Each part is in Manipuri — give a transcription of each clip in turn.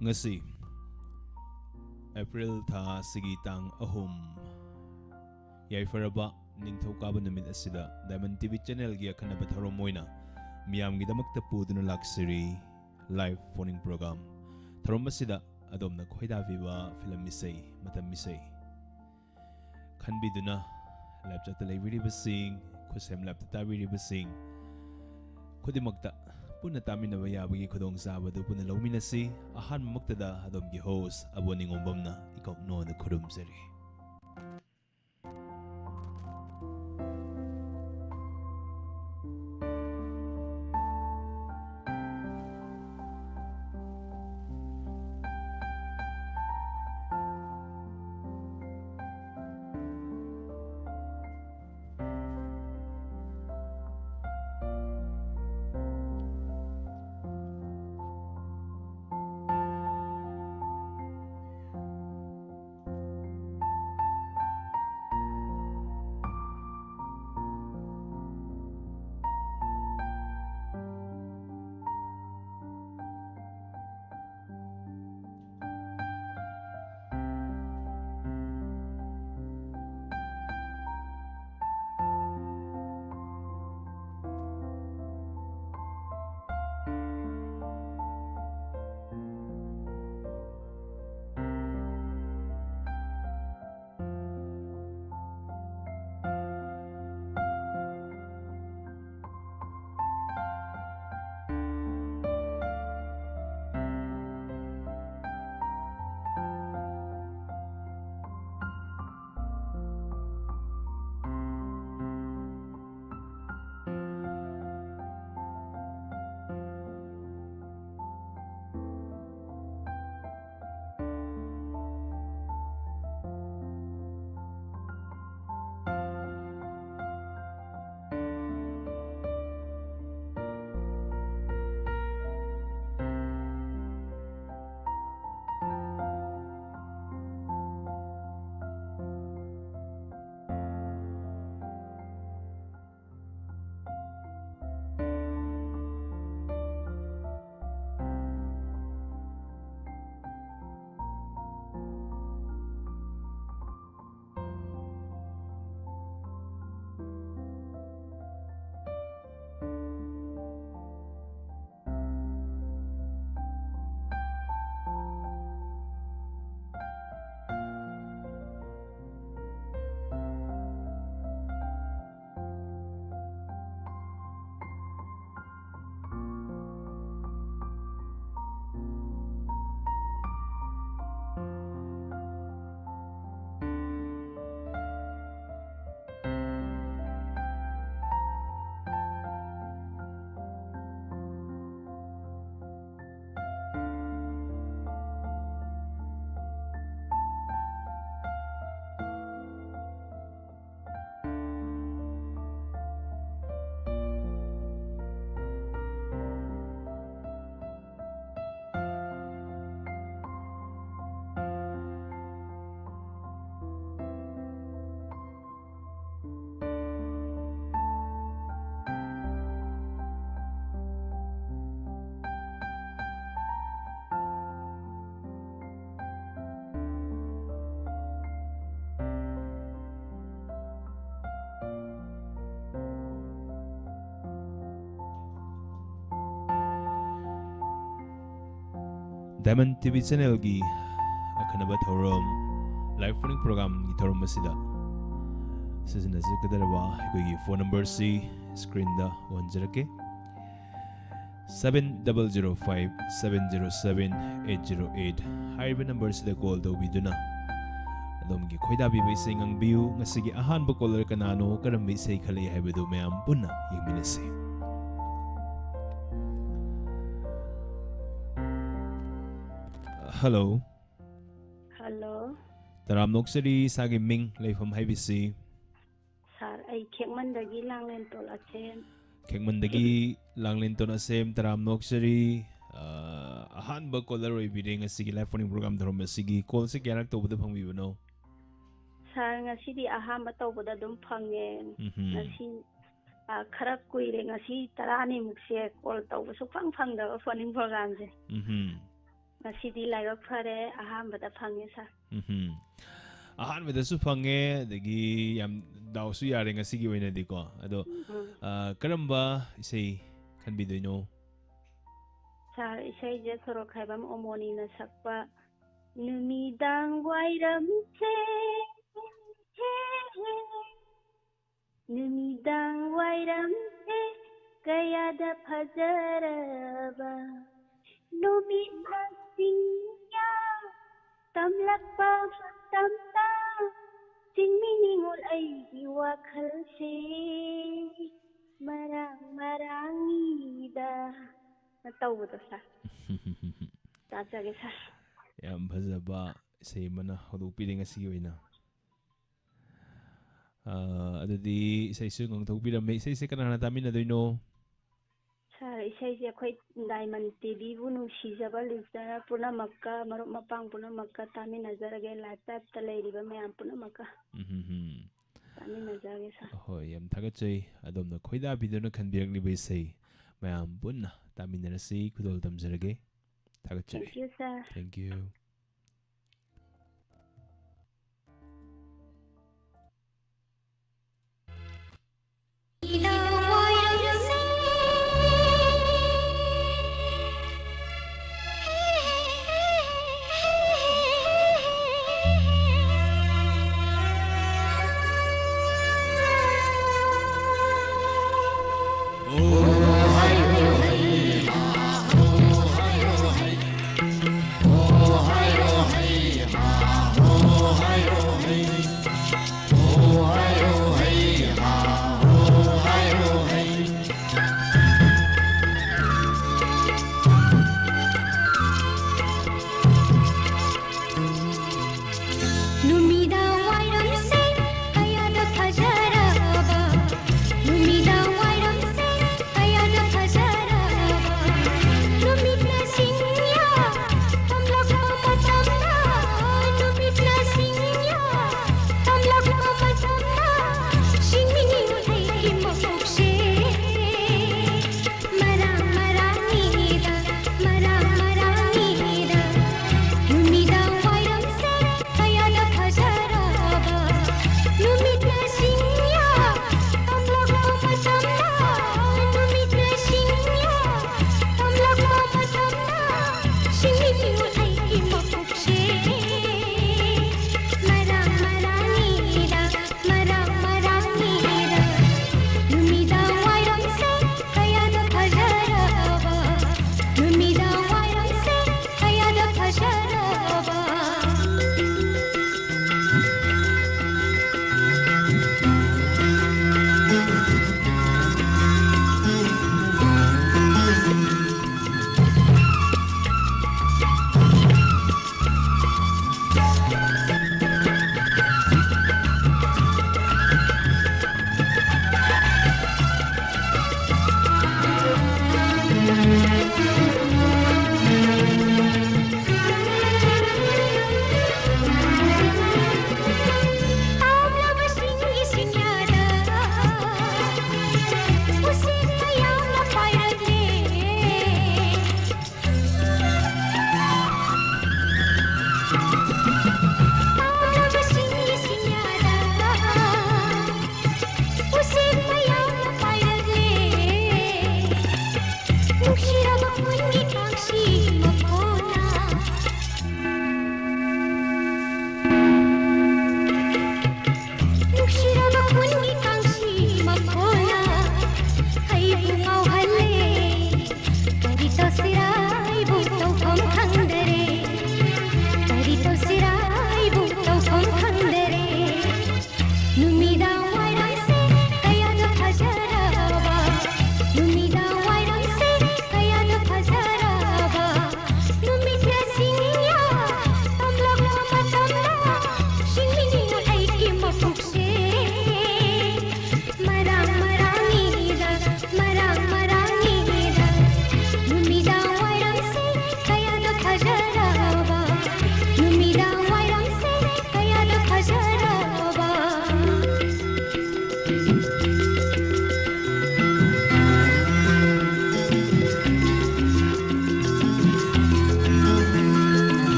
ngasi April tha sigi tang ahum yai faraba ningthau kaba numit asida Diamond TV channel gi akhanaba tharom moina miyam gi damakta puduna laksiri live phoning program tharom asida adomna khoida viva film misai matam misai khanbiduna laptop ta leiviri basing khusem laptop ta viri basing khudimakta punna taminaba yabagi khudong sabadu punna lawminasi ahan maktada adomgi host aboning ombamna ikaw no na khurumsari Diamond TV channel gi akhanaba thorom live phoning program gi thorom masida sizna zikadarwa gi phone number si screen da wanjarake 7005707808 haiba number sida call do biduna adom gi khoida bi bai singang biu ngasigi ahan ba caller kanano karam bi sei khali haibadu mayam punna yingminase Hello. Hello. Taram noksari sagi ming leifam haibisi. Sir, ay Kekmandagi Langlen Tol Asem. Kekmandagi Langlen Tol Asem taram noksari ahan ba caller oi biding asigi live phone program dharom asigi call se kyarak to buda phangbi bano. Sir, ngasi ahan ba to buda dum phangen. Ngasi khara kuire ngasi tarani mukse call to bu su phang da phone program je. Ngasidi laibak fare ahambada phange sa. ꯑꯍꯥꯟꯕꯗꯁꯨ ꯐꯪꯉꯦ ꯑꯗꯒꯤ ꯌꯥꯝ ꯗꯥꯎꯁꯨ ꯌꯥꯔꯦ ꯉꯁꯤꯒꯤ ꯑꯣꯏꯅꯗꯤꯀꯣ ꯑꯗꯣ ꯀꯔꯝꯕ ꯏꯁꯩ ꯈꯟꯕꯤꯗꯣꯏꯅꯣ ꯁꯥꯔ ꯏꯁꯩꯁꯦ ꯁꯣꯔꯣꯛ ꯈꯥꯏꯕꯝ ꯑꯣꯃꯣꯅꯤꯅ ꯁꯛꯄ ꯅꯨꯃꯤꯗꯥꯡ ꯋꯥꯏꯔꯝꯁꯦ ꯅꯨꯃꯤꯗꯥꯡ ꯋꯥꯏꯔꯝꯁꯦ ꯀꯌꯥꯗ ꯐꯖꯔꯕ ꯅꯨꯃꯤꯠ ꯅꯁꯤꯡꯌꯥ ꯇꯝꯂꯛꯄ ꯃꯇꯝꯗ ꯆꯤꯡꯃꯤ ꯅꯤꯉꯣꯜ ꯑꯩꯒꯤ ꯋꯥꯈꯜꯁꯦ ꯃꯔꯥꯡ ꯃꯔꯥꯡꯉꯤꯗ ꯇꯧꯕꯗꯣ ꯁꯥꯔ ꯇꯥꯖꯒꯦ ꯁꯥꯔ ꯌꯥꯝ ꯐꯖꯕ ꯏꯁꯩ ꯑꯃꯅ ꯍꯧꯗꯣꯛꯄꯤꯔꯦ ꯉꯁꯤꯒꯤ ꯑꯣꯏꯅ ꯑꯗꯨꯗꯤ ꯏꯁꯩꯁꯨ ꯉꯪꯊꯣꯛꯄꯤꯔꯝꯃꯦ ꯏꯁꯩꯁꯦ ꯀꯅꯥꯅ ꯇꯥꯃꯤꯟꯅꯗꯣꯏꯅꯣ ꯁꯥꯔ ꯏꯁꯩꯁꯦ ꯑꯩꯈꯣꯏ ꯗꯥꯏꯃꯟ ꯇꯤꯚꯤꯕꯨ ꯅꯨꯡꯁꯤꯖꯕ ꯂꯤꯁꯅꯔ ꯄꯨꯝꯅꯃꯛꯀ ꯃꯔꯨꯞ ꯃꯄꯥꯡ ꯄꯨꯝꯅꯃꯛꯀ ꯇꯥꯃꯤꯟꯅꯖꯔꯒꯦ ꯂꯥꯏꯐ ꯇꯥꯏꯞꯇ ꯂꯩꯔꯤꯕ ꯃꯌꯥꯝ ꯄꯨꯝꯅꯃꯛꯀ ꯇꯥꯃꯤꯟꯅꯖꯔꯒꯦ ꯁꯥꯔ ꯍꯣꯏ ꯌꯥꯝ ꯊꯥꯒꯠꯆꯩ ꯑꯗꯣꯝꯅ ꯈꯣꯏꯗꯥꯕꯤꯗꯨꯅ ꯈꯟꯕꯤꯔꯛꯂꯤꯕ ꯏꯁꯩ ꯃꯌꯥꯝ ꯄꯨꯟꯅ ꯇꯥꯃꯤꯟꯅꯔꯁꯤ ꯈꯨꯗꯣꯜ ꯇꯝꯖꯔꯒꯦ ꯊꯥꯒꯠꯆꯔꯤ thank you sir thank you Oh,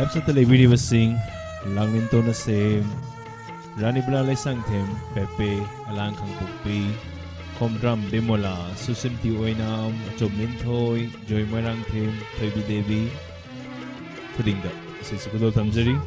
ꯂꯥꯏꯞꯁꯇ ꯂꯩꯕꯤꯔꯤꯕꯁꯤꯡ ꯂꯥꯡꯂꯤꯟꯇꯣꯟ ꯑꯁꯦꯝ, ꯔꯥꯅꯤꯕꯂꯥ ꯂꯩꯁꯥꯡꯊꯦꯝ, ꯄꯦꯄꯦ, ꯑꯂꯥꯡ ꯈꯪꯄꯣꯛꯄꯤ, ꯈꯣꯝꯗ꯭ꯔꯥꯝ ꯕꯤꯃꯣꯂꯥ, ꯁꯨꯁꯤꯝꯇꯤ ꯑꯣꯏꯅꯥꯝ, ꯑꯆꯣꯝ ꯅꯤꯡꯊꯣꯏ, ꯖꯣꯏ ꯃꯣꯏꯔꯥꯡꯊꯦꯝ, ꯊꯣꯏꯕꯤ ꯗꯦꯕꯤ ꯈꯨꯗꯤꯡꯗ ꯏꯁꯩꯁꯤ ꯈꯨꯗꯣꯜ ꯊꯝꯖꯔꯤ.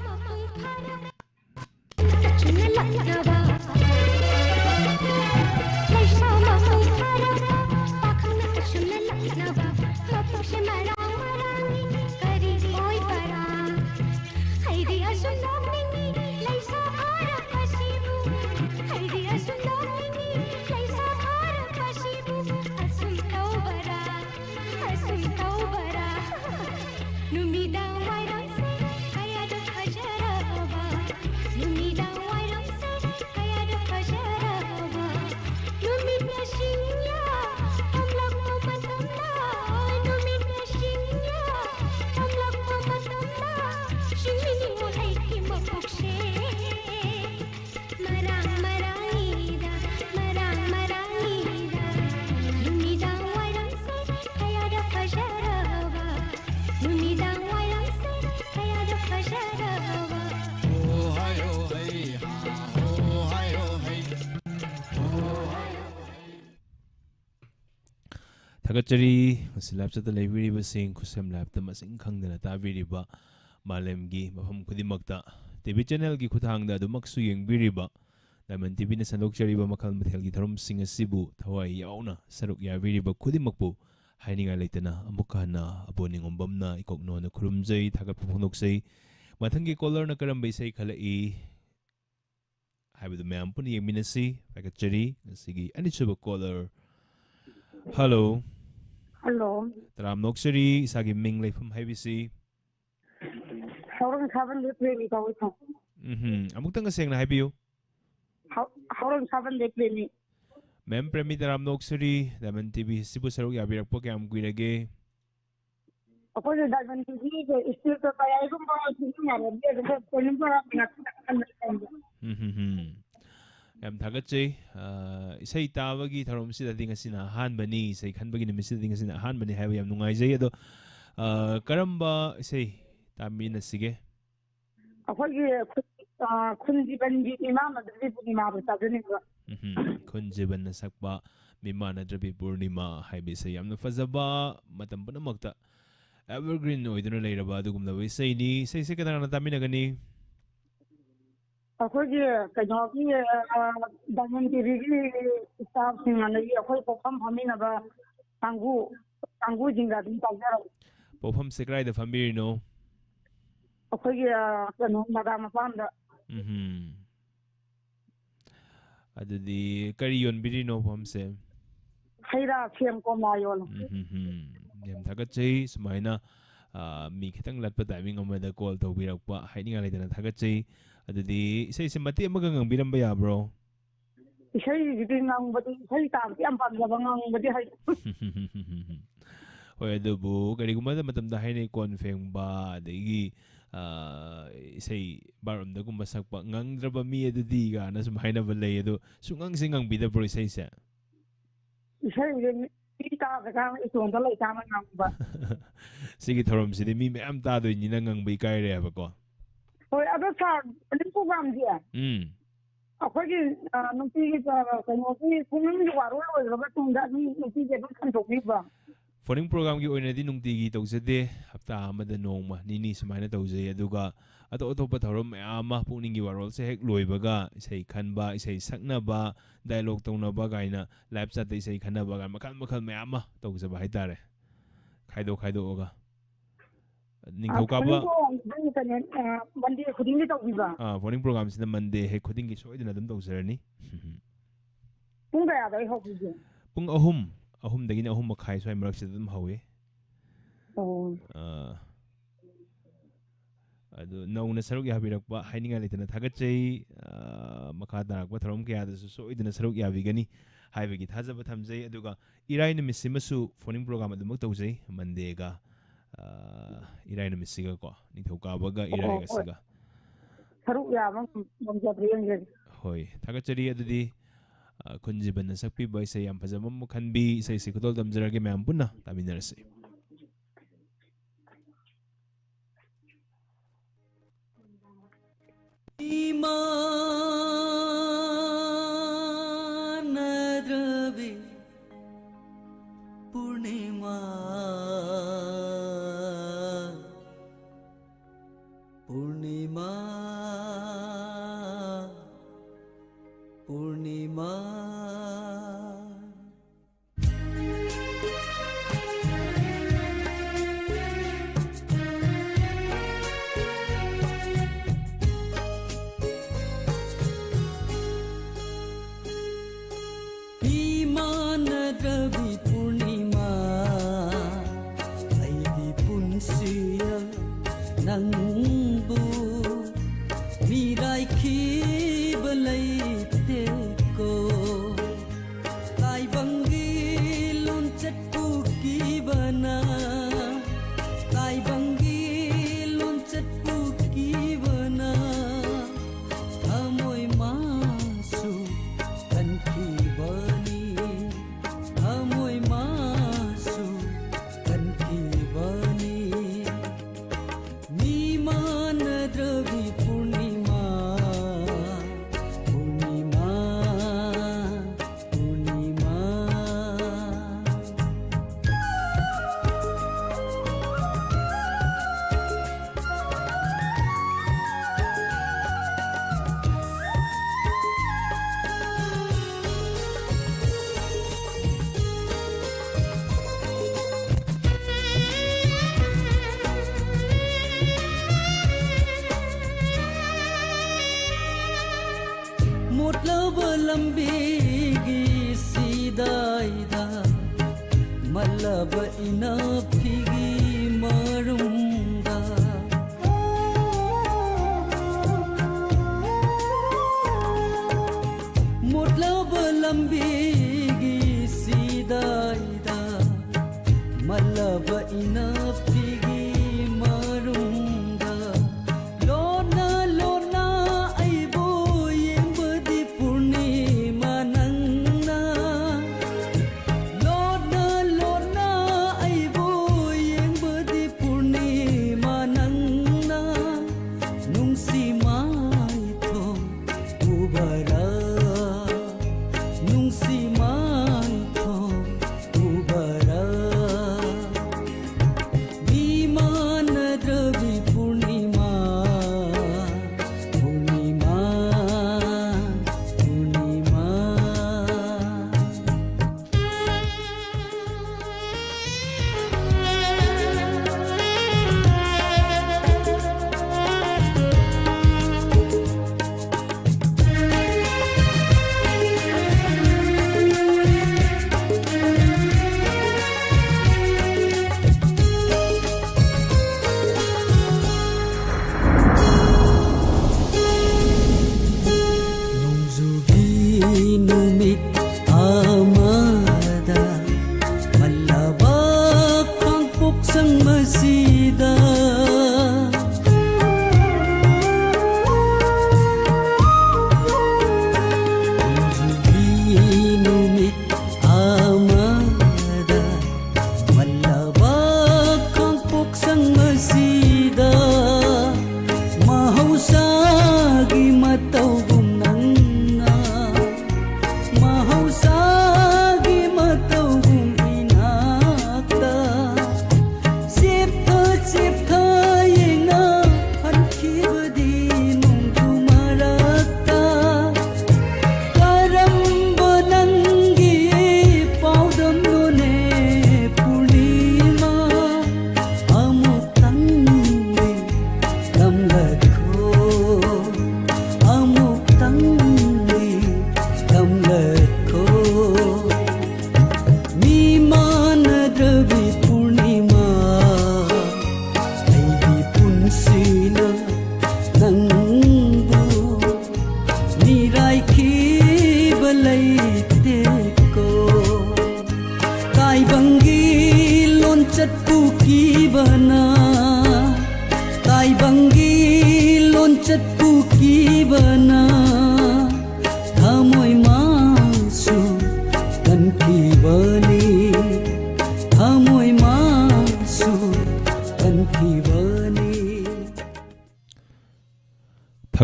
ꯊꯥꯒꯠꯆꯔꯤ. ꯃꯁꯤ ꯂꯥꯏꯞꯁꯇ ꯂꯩꯕꯤꯔꯤꯕꯁꯤꯡ ꯈꯨꯠꯁꯦꯝ ꯂꯥꯏꯞꯇ ꯃꯁꯤꯡ ꯈꯪꯗꯅ ꯇꯥꯕꯤꯔꯤꯕ ꯃꯥꯂꯦꯝꯒꯤ ꯃꯐꯝ ꯈꯨꯗꯤꯡꯃꯛꯇ ꯇꯤꯚꯤ ꯆꯦꯅꯦꯜꯒꯤ ꯈꯨꯠꯊꯥꯡꯗ ꯑꯗꯨꯃꯛꯁꯨ ꯌꯦꯡꯕꯤꯔꯤꯕ ꯗꯥꯏꯃꯟ ꯇꯤꯚꯤꯅ ꯁꯟꯗꯣꯛꯆꯔꯤꯕ ꯃꯈꯜ ꯃꯊꯦꯜꯒꯤ ꯊꯧꯔꯝꯁꯤꯡ ꯑꯁꯤꯕꯨ ꯊꯋꯥꯏ ꯌꯥꯎꯅ ꯁꯔꯨꯛ ꯌꯥꯕꯤꯔꯤꯕ ꯈꯨꯗꯤꯡꯃꯛꯄꯨ ꯍꯥꯏꯅꯤꯡꯉꯥꯏ ꯂꯩꯇꯅ ꯑꯃꯨꯛꯀ ꯍꯟꯅ ꯑꯕꯣ ꯅꯤꯡꯉꯣꯝꯕꯝꯅ ꯏꯀꯣꯛꯅꯣꯅ ꯈꯨꯔꯨꯝꯖꯩ, ꯊꯥꯒꯠꯄ ꯐꯣꯡꯗꯣꯛꯆꯩ. ꯃꯊꯪꯒꯤ ꯀꯣꯂꯔꯅ ꯀꯔꯝꯕ ꯏꯁꯩ ꯈꯜꯂꯛꯏ ꯍꯥꯏꯕꯗꯨ ꯃꯌꯥꯝ ꯄꯨꯟꯅ ꯌꯦꯡꯃꯤꯟꯅꯁꯤ. ꯊꯥꯒꯠꯆꯔꯤ. ꯉꯁꯤꯒꯤ ꯑꯅꯤꯁꯨꯕ ꯀꯣꯂꯔ. ꯍꯜꯂꯣ. ꯍꯜꯂꯣ. ꯇꯔꯥꯝ ꯅꯣꯛꯆꯔꯤ. ꯏꯁꯥꯒꯤ ꯃꯤꯡ ꯂꯩꯐꯝ ꯍꯥꯏꯕꯁꯤ ꯍꯧꯔꯪ ꯁꯥꯕꯟ ꯂꯦꯞꯂꯦꯅꯤ ꯀꯧꯏ. ꯑꯃꯨꯛꯇꯪꯒ ꯁꯦꯡꯅ ꯍꯥꯏꯕꯤꯌꯨ. ꯍꯧꯔꯪ ꯁꯥꯕꯟ ꯂꯦꯞꯂꯦꯅꯤ. ꯃꯦꯝ ꯄ꯭ꯔꯦꯃꯤ ꯇꯔꯥꯝ ꯅꯣꯛꯆꯔꯤ. ꯗꯥꯏꯃꯟ ꯇꯤꯚꯤ ꯁꯤꯕꯨ ꯁꯔꯨꯛ ꯌꯥꯕꯤꯔꯛꯄ ꯀꯌꯥꯝ ꯀꯨꯏꯔꯒꯦ? ꯑꯩꯈꯣꯏꯅ ꯗꯥꯏꯃꯟ ꯇꯤꯚꯤꯒꯤ ꯏꯁꯇꯤꯜ ꯄꯦꯄꯔꯒꯨꯝꯕ ꯁꯤꯖꯤꯟꯅꯔꯗꯤ ꯑꯗꯨꯒ ꯌꯥꯝ ꯊꯥꯒꯠꯆꯩ. ꯏꯁꯩ ꯇꯥꯕꯒꯤ ꯊꯧꯔꯝꯁꯤꯗꯗꯤ ꯉꯁꯤꯅ ꯑꯍꯥꯟꯕꯅꯤ, ꯏꯁꯩ ꯈꯟꯕꯒꯤ ꯅꯨꯃꯤꯠꯁꯤꯗꯗꯤ ꯉꯁꯤꯅ ꯑꯍꯥꯟꯕꯅꯤ ꯍꯥꯏꯕ ꯌꯥꯝ ꯅꯨꯡꯉꯥꯏꯖꯩ. ꯑꯗꯣ ꯀꯔꯝꯕ ꯏꯁꯩ ꯇꯥꯃꯤꯟꯅꯁꯤꯒꯦ? ꯑꯩꯈꯣꯏꯒꯤ ꯈꯨꯟꯖꯤꯕꯟꯒꯤ ꯏꯃꯥꯟꯅꯗ꯭ꯔꯕꯤ ꯄꯨꯔꯅꯤꯃꯥꯕꯨ ꯇꯥꯖꯅꯤꯡꯕ. ꯈꯨꯟꯖꯤꯕꯟꯅ ꯁꯛꯄ ꯃꯤꯃꯥꯟꯅꯗ꯭ꯔꯕꯤ ꯄꯨꯔꯅꯤꯃꯥ ꯍꯥꯏꯕ ꯏꯁꯩ, ꯌꯥꯝꯅ ꯐꯖꯕ, ꯃꯇꯝ ꯄꯨꯝꯅꯃꯛꯇ ꯑꯦꯚꯔꯒ꯭ꯔꯤꯟ ꯑꯣꯏꯗꯨꯅ ꯂꯩꯔꯕ ꯑꯗꯨꯒꯨꯝꯂꯕ ꯏꯁꯩꯅꯤ. ꯏꯁꯩꯁꯦ ꯀꯅꯥꯅ ꯇꯥꯃꯤꯟꯅꯒꯅꯤ? ꯑꯩꯈꯣꯏꯒꯤ ꯀꯩꯅꯣꯒꯤ ꯗꯥꯏꯃꯟ ꯇꯤꯚꯤꯒꯤ ꯏꯁꯇꯥꯐꯁꯤꯡ ꯑꯗꯒꯤ ꯑꯩꯈꯣꯏ ꯄꯣꯛꯐꯝ ꯐꯝꯃꯤꯟꯅꯕ ꯀꯥꯡꯕꯨꯁꯤꯡꯒ ꯑꯗꯨꯝ ꯇꯥꯖꯔꯛꯏ. ꯄꯣꯛꯐꯝꯁꯦ ꯀꯗꯥꯏꯗ ꯐꯝꯕꯤꯔꯤꯅꯣ? ꯑꯩꯈꯣꯏꯒꯤ ꯀꯩꯅꯣ ꯃꯗꯥ ꯃꯄꯥꯟꯗ. ꯑꯗꯨꯗꯤ ꯀꯔꯤ ꯌꯣꯟꯕꯤꯔꯤꯅꯣ ꯄꯣꯛꯐꯝꯁꯦ? ꯍꯩꯔꯥ, ꯁꯦꯝ, ꯀꯣꯝꯂꯥ ꯌꯣꯜꯂꯤ. ꯌꯥꯝ ꯊꯥꯒꯠꯆꯩ. ꯁꯨꯃꯥꯏꯅ ꯃꯤ ꯈꯤꯇꯪ ꯂꯠꯄ ꯇꯥꯏꯃꯤꯡ ꯑꯃꯗ ꯀꯣꯜ ꯇꯧꯕꯤꯔꯛꯄ ꯍꯥꯏꯅꯤꯡꯉꯥꯏ ꯂꯩꯇꯅ ꯊꯥꯒꯠꯆꯩ. ꯑꯗꯨꯗꯤ ꯏꯁꯩꯁꯦ ꯃꯇꯦꯛ ꯑꯃꯒ ꯉꯪꯕꯤꯔꯝꯕ ꯌꯥꯕ꯭ꯔꯣ? ꯏꯁꯩꯒꯤꯗꯤ ꯉꯪꯕꯗꯤ ꯏꯁꯩ ꯇꯥꯕꯗꯤ ꯌꯥꯝ ꯄꯥꯝꯖꯕ, ꯉꯪꯕꯗꯤ ꯍꯩ. ꯍꯣꯏ, ꯑꯗꯨꯕꯨ ꯀꯔꯤꯒꯨꯝꯕ ꯃꯇꯝꯗ ꯍꯥꯏꯅꯩ ꯀꯣꯟ ꯐꯦꯡꯕ ꯑꯗꯒꯤ ꯏꯁꯩ ꯕꯥꯠꯔꯨꯝꯗꯒꯨꯝꯕ ꯁꯛꯄ ꯉꯪꯗ꯭ꯔꯕ ꯃꯤ ꯑꯗꯨꯗꯤ ꯀꯥꯏꯅ ꯁꯨꯝ ꯍꯥꯏꯅꯕ ꯂꯩ. ꯑꯗꯣ ꯁꯨꯡꯉꯪꯁꯦ ꯉꯪꯕꯤꯗꯕ꯭ꯔꯣ ꯏꯁꯩꯁꯦ? ꯏꯁꯩꯁꯦ ꯃꯤ ꯇꯥꯗ꯭ꯔꯀꯥꯟꯗ ꯏꯇꯣꯟꯗ ꯂꯩꯀꯥꯟꯗ ꯉꯪꯕ. ꯁꯤꯒꯤ ꯊꯧꯔꯝꯁꯤꯗꯤ ꯃꯤ ꯃꯌꯥꯝ ꯇꯥꯗꯣꯏꯅꯤꯅ ꯉꯪꯕ ꯏꯀꯥꯏꯔꯦ ꯍꯥꯏꯕꯀꯣ. ꯍꯣꯏ, ꯑꯗꯣ ꯁꯥꯔ ꯐꯤꯂꯝ ꯄ꯭ꯔꯣꯒ꯭ꯔꯥꯝꯁꯦ ꯑꯩꯈꯣꯏꯒꯤ ꯅꯨꯡꯇꯤꯒꯤ ꯀꯩꯅꯣꯒꯤ ꯈꯨꯡꯒꯪꯒꯤ ꯋꯥꯔꯣꯜ ꯑꯣꯏꯈ꯭ꯔꯕ ꯇꯨꯡꯗ ꯑꯗꯨꯝ ꯅꯨꯡꯇꯤꯒꯤ ꯑꯗꯨꯝ ꯁꯟꯗꯣꯛꯄꯤꯕ? ꯐꯣꯔꯤꯡ ꯄ꯭ꯔꯣꯒ꯭ꯔꯥꯝꯒꯤ ꯑꯣꯏꯅꯗꯤ ꯅꯨꯡꯇꯤꯒꯤ ꯇꯧꯖꯗꯦ. ꯍꯞꯇꯥ ꯑꯃꯗ ꯅꯣꯡꯃ ꯅꯤꯅꯤ ꯁꯨꯃꯥꯏꯅ ꯇꯧꯖꯩ. ꯑꯗꯨꯒ ꯑꯇꯣꯞ ꯑꯇꯣꯞꯄ ꯊꯧꯔꯝ ꯃꯌꯥꯝ ꯑꯃ ꯄꯨꯛꯅꯤꯡꯒꯤ ꯋꯥꯔꯣꯜꯁꯦ ꯍꯦꯛ ꯂꯣꯏꯕꯒ ꯏꯁꯩ ꯈꯟꯕ, ꯏꯁꯩ ꯁꯛꯅꯕ, ꯗꯥꯏꯂꯣꯛ ꯇꯧꯅꯕ ꯀꯥꯏꯅ ꯂꯥꯏꯞ ꯆꯥꯠꯇ ꯏꯁꯩ ꯈꯟꯅꯕ ꯀꯥꯏꯅ ꯃꯈꯜ ꯃꯈꯜ ꯃꯌꯥꯝ ꯑꯃ ꯇꯧꯖꯕ ꯍꯥꯏꯇꯥꯔꯦ, ꯈꯥꯏꯗꯣꯛꯑꯒ. ꯅꯤꯡꯊꯧꯀꯥꯕ ꯃꯟꯗꯦ ꯈꯨꯗꯤꯡꯒꯤ ꯇꯧꯕꯤꯕ? ꯐꯣꯔꯤꯡ ꯄ꯭ꯔꯣꯒ꯭ꯔꯥꯝꯁꯤꯅ ꯃꯟꯗꯦ ꯍꯦꯛ ꯈꯨꯗꯤꯡꯒꯤ ꯁꯣꯏꯗꯅ ꯑꯗꯨꯝ ꯇꯧꯖꯔꯅꯤ. ꯄꯨꯡ ꯀꯌꯥꯗꯒꯤ ꯍꯧꯕꯤꯒꯦ? ꯄꯨꯡ 3ꯗꯒꯤꯅ 3:30 ꯁ꯭ꯋꯥꯏ ꯃꯔꯛꯁꯤꯗ ꯑꯗꯨꯝ ꯍꯧꯏ. ꯑꯗꯨ ꯅꯧꯅ ꯁꯔꯨꯛ ꯌꯥꯕꯤꯔꯛꯄ ꯍꯥꯏꯅꯤꯡꯉꯥꯏ ꯂꯩꯇꯅ ꯊꯥꯒꯠꯆꯩ. ꯃꯈꯥ ꯇꯥꯔꯛꯄ ꯊꯧꯔꯝ ꯀꯌꯥꯗꯁꯨ ꯁꯣꯏꯗꯅ ꯁꯔꯨꯛ ꯌꯥꯕꯤꯒꯅꯤ ꯍꯥꯏꯕꯒꯤ ꯊꯥꯖꯕ ꯊꯝꯖꯩ. ꯑꯗꯨꯒ ꯏꯔꯥꯏ ꯅꯨꯃꯤꯠꯁꯤꯃꯁꯨ ꯐꯣꯔꯤꯡ ꯄ꯭ꯔꯣꯒ꯭ꯔꯥꯝ ꯑꯗꯨꯃꯛ ꯇꯧꯖꯩ. ꯃꯟꯗꯦꯒ ꯏꯔꯥꯏ ꯅꯨꯃꯤꯠꯁꯤꯒꯀꯣ, ꯅꯤꯡꯊꯧꯀꯥꯕꯒ ꯏꯔꯥꯏꯒꯁꯤꯒ. ꯁꯔꯨꯛ ꯌꯥꯕ ꯉꯝꯖꯕ꯭ꯔ ꯌꯦꯡꯖꯒꯦ. ꯍꯣꯏ, ꯊꯥꯒꯠꯆꯔꯤ. ꯑꯗꯨꯗꯤ ꯈꯨꯟꯖꯤꯕꯟꯅ ꯁꯛꯄꯤꯕ ꯏꯁꯩ ꯌꯥꯝ ꯐꯖꯕ ꯑꯃ ꯈꯟꯕꯤ. ꯏꯁꯩꯁꯤ ꯈꯨꯗꯣꯜ ꯇꯝꯖꯔꯒꯦ, ꯃꯌꯥꯝ ꯄꯨꯟꯅ ꯇꯥꯃꯤꯟꯅꯔꯁꯤ. द्रवे पूर्णिमा पूर्णिमा पूर्णिमा nangbu mirai khiba leite ko tai bangi lon chatpu ki bana tai bangi lon chatpu ki bana amoi masu kan ki bani amoi masu kan ki bani द्रवी पूर्णिमा पूर्णिमा पूर्णिमा मतलब लंबी सीधा मतलब इना फिगी मरूंगा मतलब लंबी सीधा मतलब इना फिगी मरूंगा लोना लोना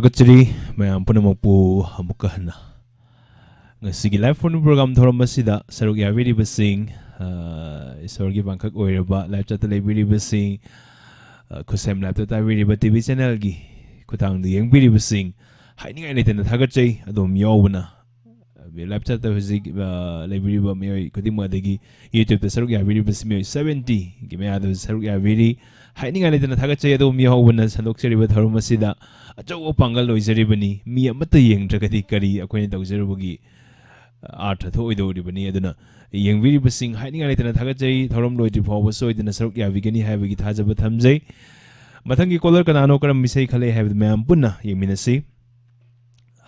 Thagachari mayam punamukpu amuka hana ngasigi live phone program thoram masida saruk yaviri basing isorgi bangkak oiraba live chat lebiri basing kusem laptop ta viri ba TV channel gi kutang di yengbiri basing haini ngai neten thagachai adom yawna live chat ta hujik lebiri ba me kudima degi YouTube ta saruk yaviri basing 70 gi me adu saruk yaviri haini ngai neten thagachai adom yawna sanok seri ba thoram masida achau pangal loizaribani mi amata yengdragadi kari akoini tawjarubagi artha thoidoribani aduna yengviri basing haidinga letana thagachai thorom loidri phawba soidina saruk yavigani haibagi thajaba thamjai mathangi caller kanano karam misai khale haibd mayam punna yengminasi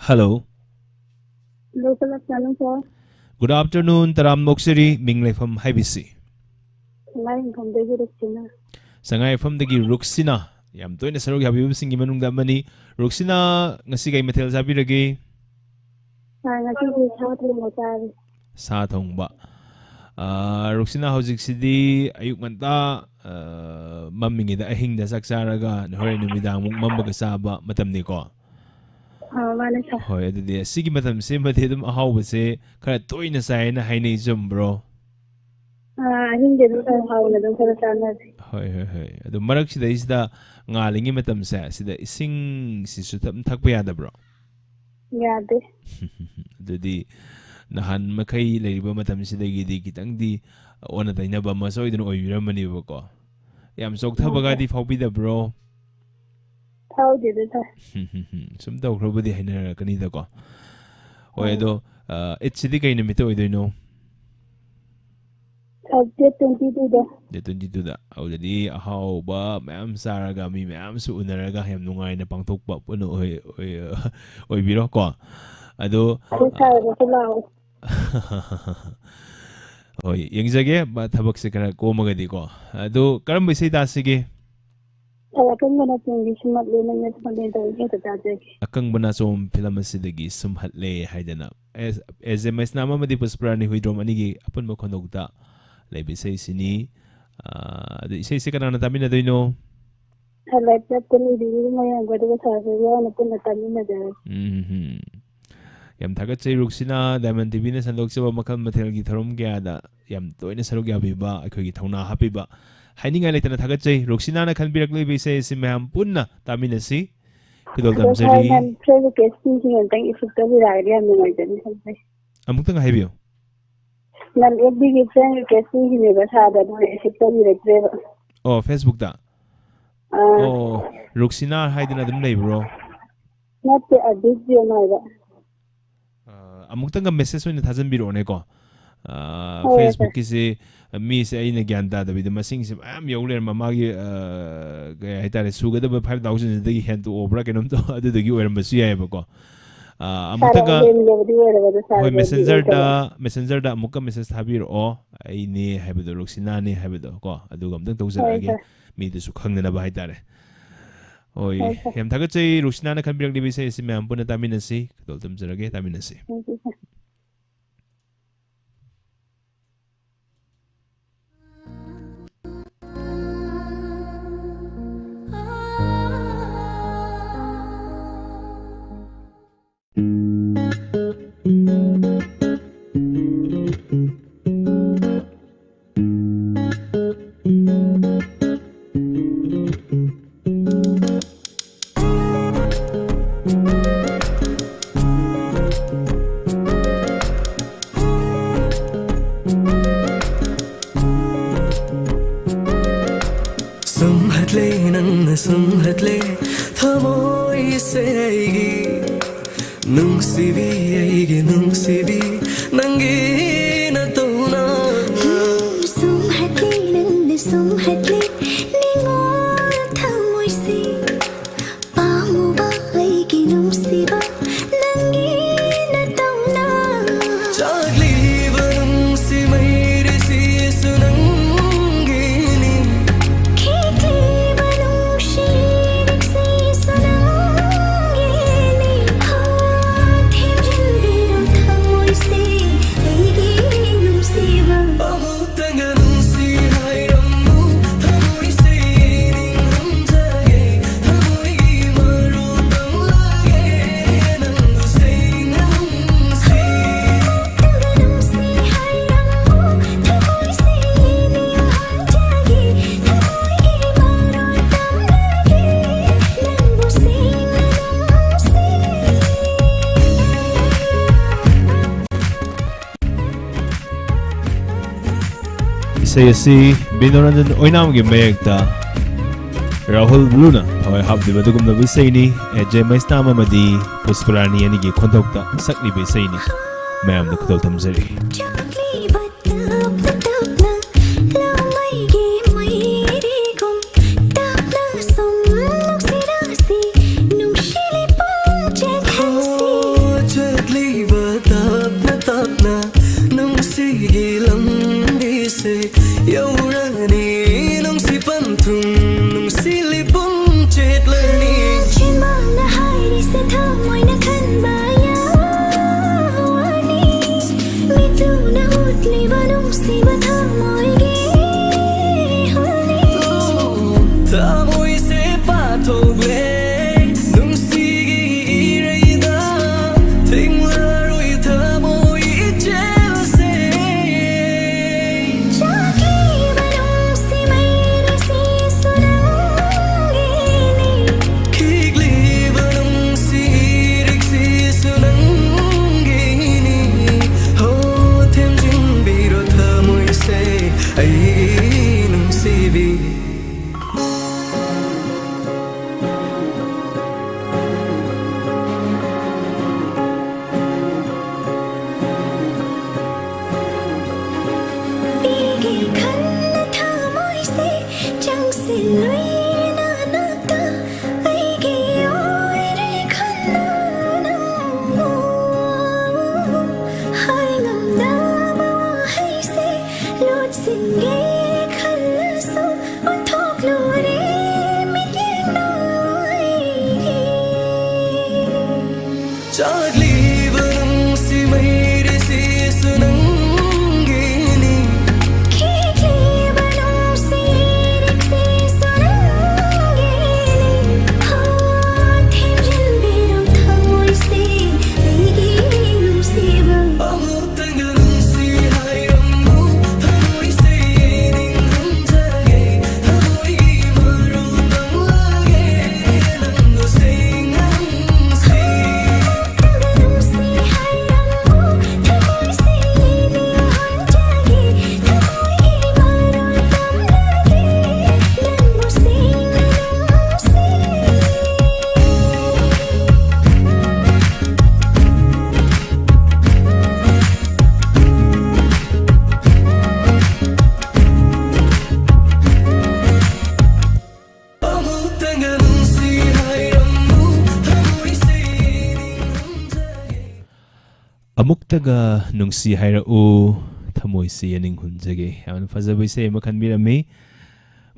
hello Local afternoon, sir. good afternoon taram nokseri minglefam haibisi Line from the Ruxina. sangai from the ruxina yam toina saruk yavibising manungda mani ruxina ngasi gai mathel sabirage sa thongba ruxina hojik sidi ayuk manta mammingi da ahing da saksaraga hore numidang muk mambaga saba matam ni ko hoy adudi sigi matam se mate dum ahawba se khara toina sai na hainei zum bro ahing de du hawna dum khara sana hoy adu marak sida isda ngalingi matam sa sida ising sisu tam thakpa yada bro yade adudi nahan makai leriba matam sidagi di kitang di ona taina ba masoi dun oiramani ba ko yam sok thabaga di phaubi da bro how did it sum daw krobadi haina kani da ko oy do itchidi kai nimito oidoino subject 22 da de 22 da audadi ahaw ba ma'am saraga mi ma'am su unaraga yam nungai na pangthokpa puno oy biro ko ado hoy yengjage ba thabak se kara ko magadi ko ado karam bisai da sige akang bana som film asidagi sumhatle haidana SMS nama madi pusprani huidrom anigi apun mo khonogda lebisai sini ado isai se kana tamina doino yam thagachai ruxina diamond tv na sandok seba makal mathel gi thorom gya da yam toina saruk yabiba akhoi gi thona hapiba haininga letana thagachai ruxina na khanbirak loi bise simam punna taminasi kidol damjari amukta haibio nan ebigi friend request ni ba sada do secretary retreva oh Facebook da oh ruxina haidina dum nei bro not a big deal no amukta message oina thajanbiro ne ko Facebook kisi mi se aina gyanta da bid masing se am yauler mamagi ga haitare sugada 5000 dagi hen to obra kenom to adu dagi oiram basu yai ba ko amukta hoy messenger da amukka message thabiro ai ni haibedo ruxina ni haibedo ko adu gamtang tawjarage mi de su khangna ba haitare hoy yam thagachai ruxina na khanbirak libi se sim am puna taminasi dol tamjarage taminasi sumhatle thamoi se aigi nungsibi nangi na tona sumhatle ningor thamoi se pamuba aigi nungsiba nangi na tona chagli nungsi maire si sunangi ni Hey Isai si Binoranjan Oinamgi mayekta Rahul Bluna thawai hapdiba dugumna bisai ni Ajay Maistama madi Pusparani anigi khondokta sakli bisai ni mayam da khudol tamjari Chakli batap tapna lamai ge mairi gum tapna som nuksirasi nushili panchet hasi Chakli batapna tapna nungsigi lambi se yaurani nungsi panthum nungsi lipum chetlani chimana hairi se thamoi na khanba yawani mituna utli banum si bathamoi ge honi Thamoi se pathogle nungsigi ireida thinglaroi thamoi chelse chakli banum si mairi si sunangini Kigli vanum si riksi sunangini Ho them jing biro thamoi se ai nung si bi Bigi khanna thamoi se chang se luina naka aigi oire khanna namu hai ngam dama hai se lot singe khanna so on thok lore mit yang noi Chakli vanum si mairi si sunangini Kiki banum si riksi sunangini Ho them jin biram thamoi se aigi nusiba Amuk tanganum si hayramu thamoi se ning hunjage thamoi gi maru nang lage nang do sing si Tanganum si hayramu thamoi se ning hunjage thamoi gi maru tam lage nang mo sing Amuk tanganum si hayramu thamoi se ning hunjage Amuktaga nungsi hairau thamoi si aning hunjage yaman fajabai se makhan mirami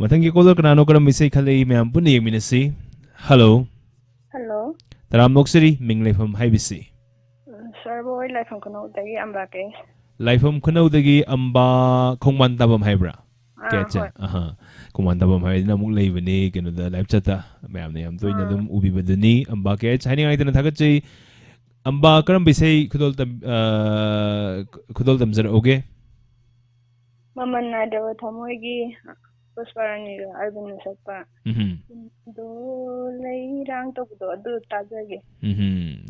mathangi kolor kanano karam bisai khalei mayam puni yengminasi Hello Hello. Taram noksari minglefam haibisi Sir boy lai from kono dagi amba ke. Laifam khunaudagi amba khongman tabam haibra Kecha hoi. aha khongman tabam haidina muk leibani kenu da live chata mayam ne yam toina dum ubi badani amba ke chani ngai tana thagachai amba karam bisai khudol tamjar oge Maman na daw thamoi gi Pusparani album na sakpa. Do lai rang to do adu tajage.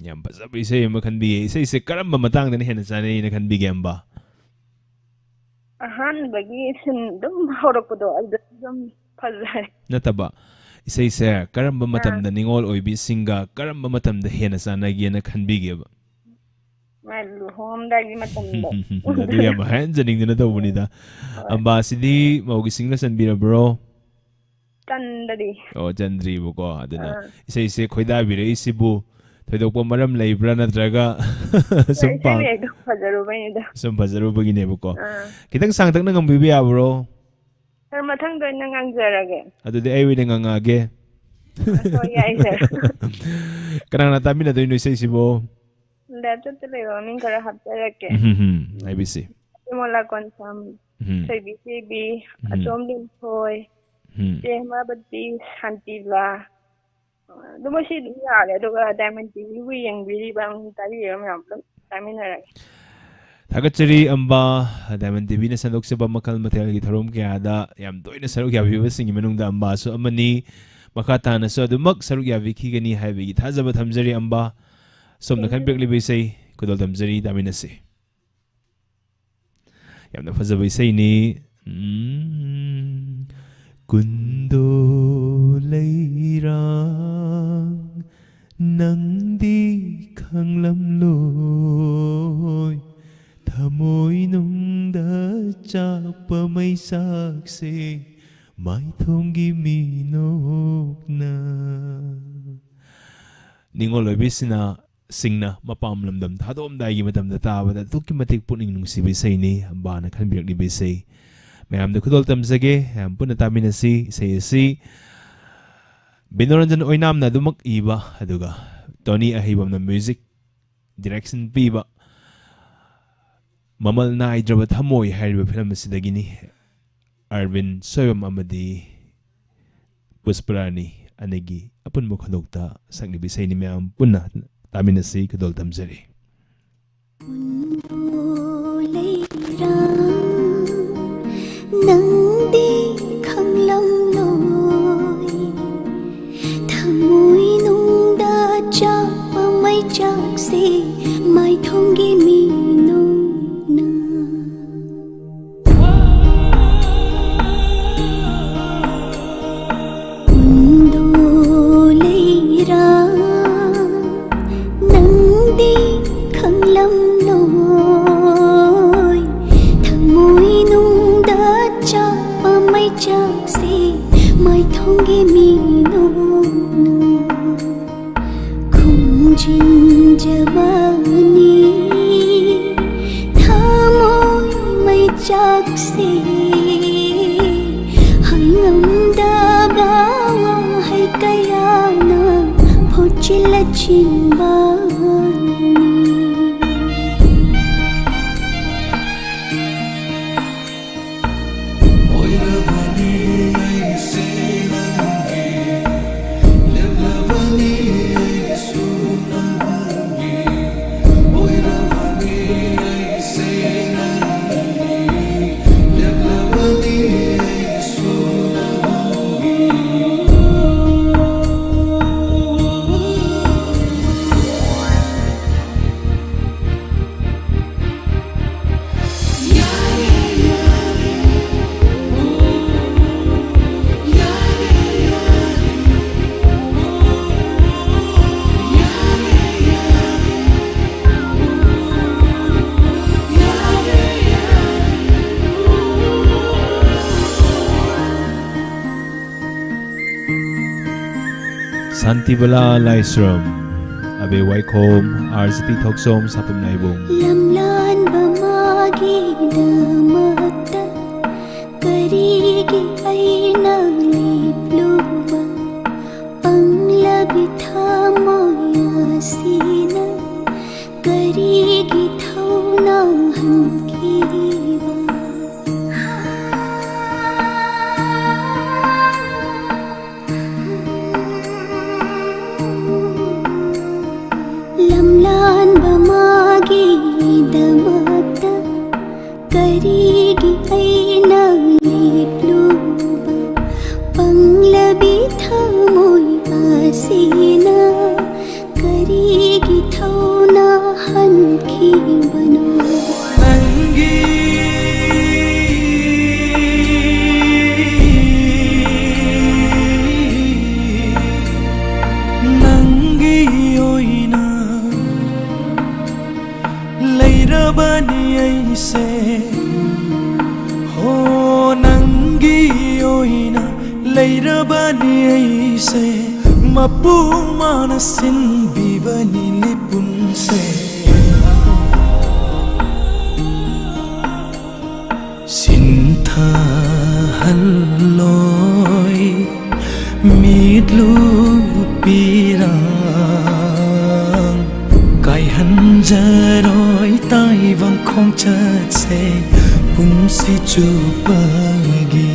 Yam fazaba isai ama khanbi isai se karamba matang dani hena chane na khanbi ge amba Ahan bagi sin dum horok do album phazai. nataba isai se karamba matamda ningol oibi singa karamba matamda hena chana ge na khanbi ge ba Malu home dagi matam do. adu yam han janing dina tawbuni da amba sidi maugi singla sanbira bro Tandari. o jandri bu ko aduna isai se khoida bire isibu thoidokpa maram leibra natraga sumpa Sai do phazaru bai da. sum fazaru bagine bu ko kitang sangtak na ngambi ya bro Sir mathang do nang angjarage. adudi ai wi ngangage So yai sir. kanang natami na doino isai sibo Laptop to lego min kara hapjarake. IBC Mola konsam. Sai BCB atom lim thoi. Jema bati santila. Duma si ya le do ga diamond TV wi yang biri bang tari yam yam taminara. Thagachari amba Diamond TV na sanok sa makal matel gi tharom kya da yam doina saruk ya viewers singi menung da amba so amani makata na so dumak saruk ya wiki gani haibi gi thajaba thamjari amba som na khan bekli bisai kudol thamjari daminasi yamna fazaba isai ni Kundo leirang nang di khang lam loi thamoi nung da chak pa may saksi mai thong gi mi nok na ningol bisina singna mapam lamdam thadom dai gi matam da ta ba da tukki matik puning nung si bisay ni amba na khan biak ni bisay mayam da khudol tam sage ham pun ta min si si binoranjan oinam na dumak iba aduga Tony ahibam na music direction piba mamal na idraba thamoy hariba film sidagini Arvin Soyam amadi Pusparani anegi apun mo khanokta sakni bisay ni mayam punna tamin si khudol tam sari nang di khang lam loi thamoi nung da cha pa mai chak si mai thong gi mi no na undo leira nang di khang lam loi thamoi nung da cha pa mai chak si mai thong gi mi no na khung jin jawani thamoi mai chak si hai ngam da gawa hai kaya na phochila chin ba Santibala Laisram Abe Waikom RCT Thoksom Sapam Naibong lamlan bamagi damata karigi aina lipluba panglabi thamoya sina karigi thauna hankiba lamlan bamagi damata karigi aina lipluba panglabi thamoy asina karigi thauna hanki bano Bani aise ho nangi oina leira bani aise mapu manasin bivani lipunse sintha halloi midlu pirang kai hanjaroi tai vang khong chat se pun si chu pagi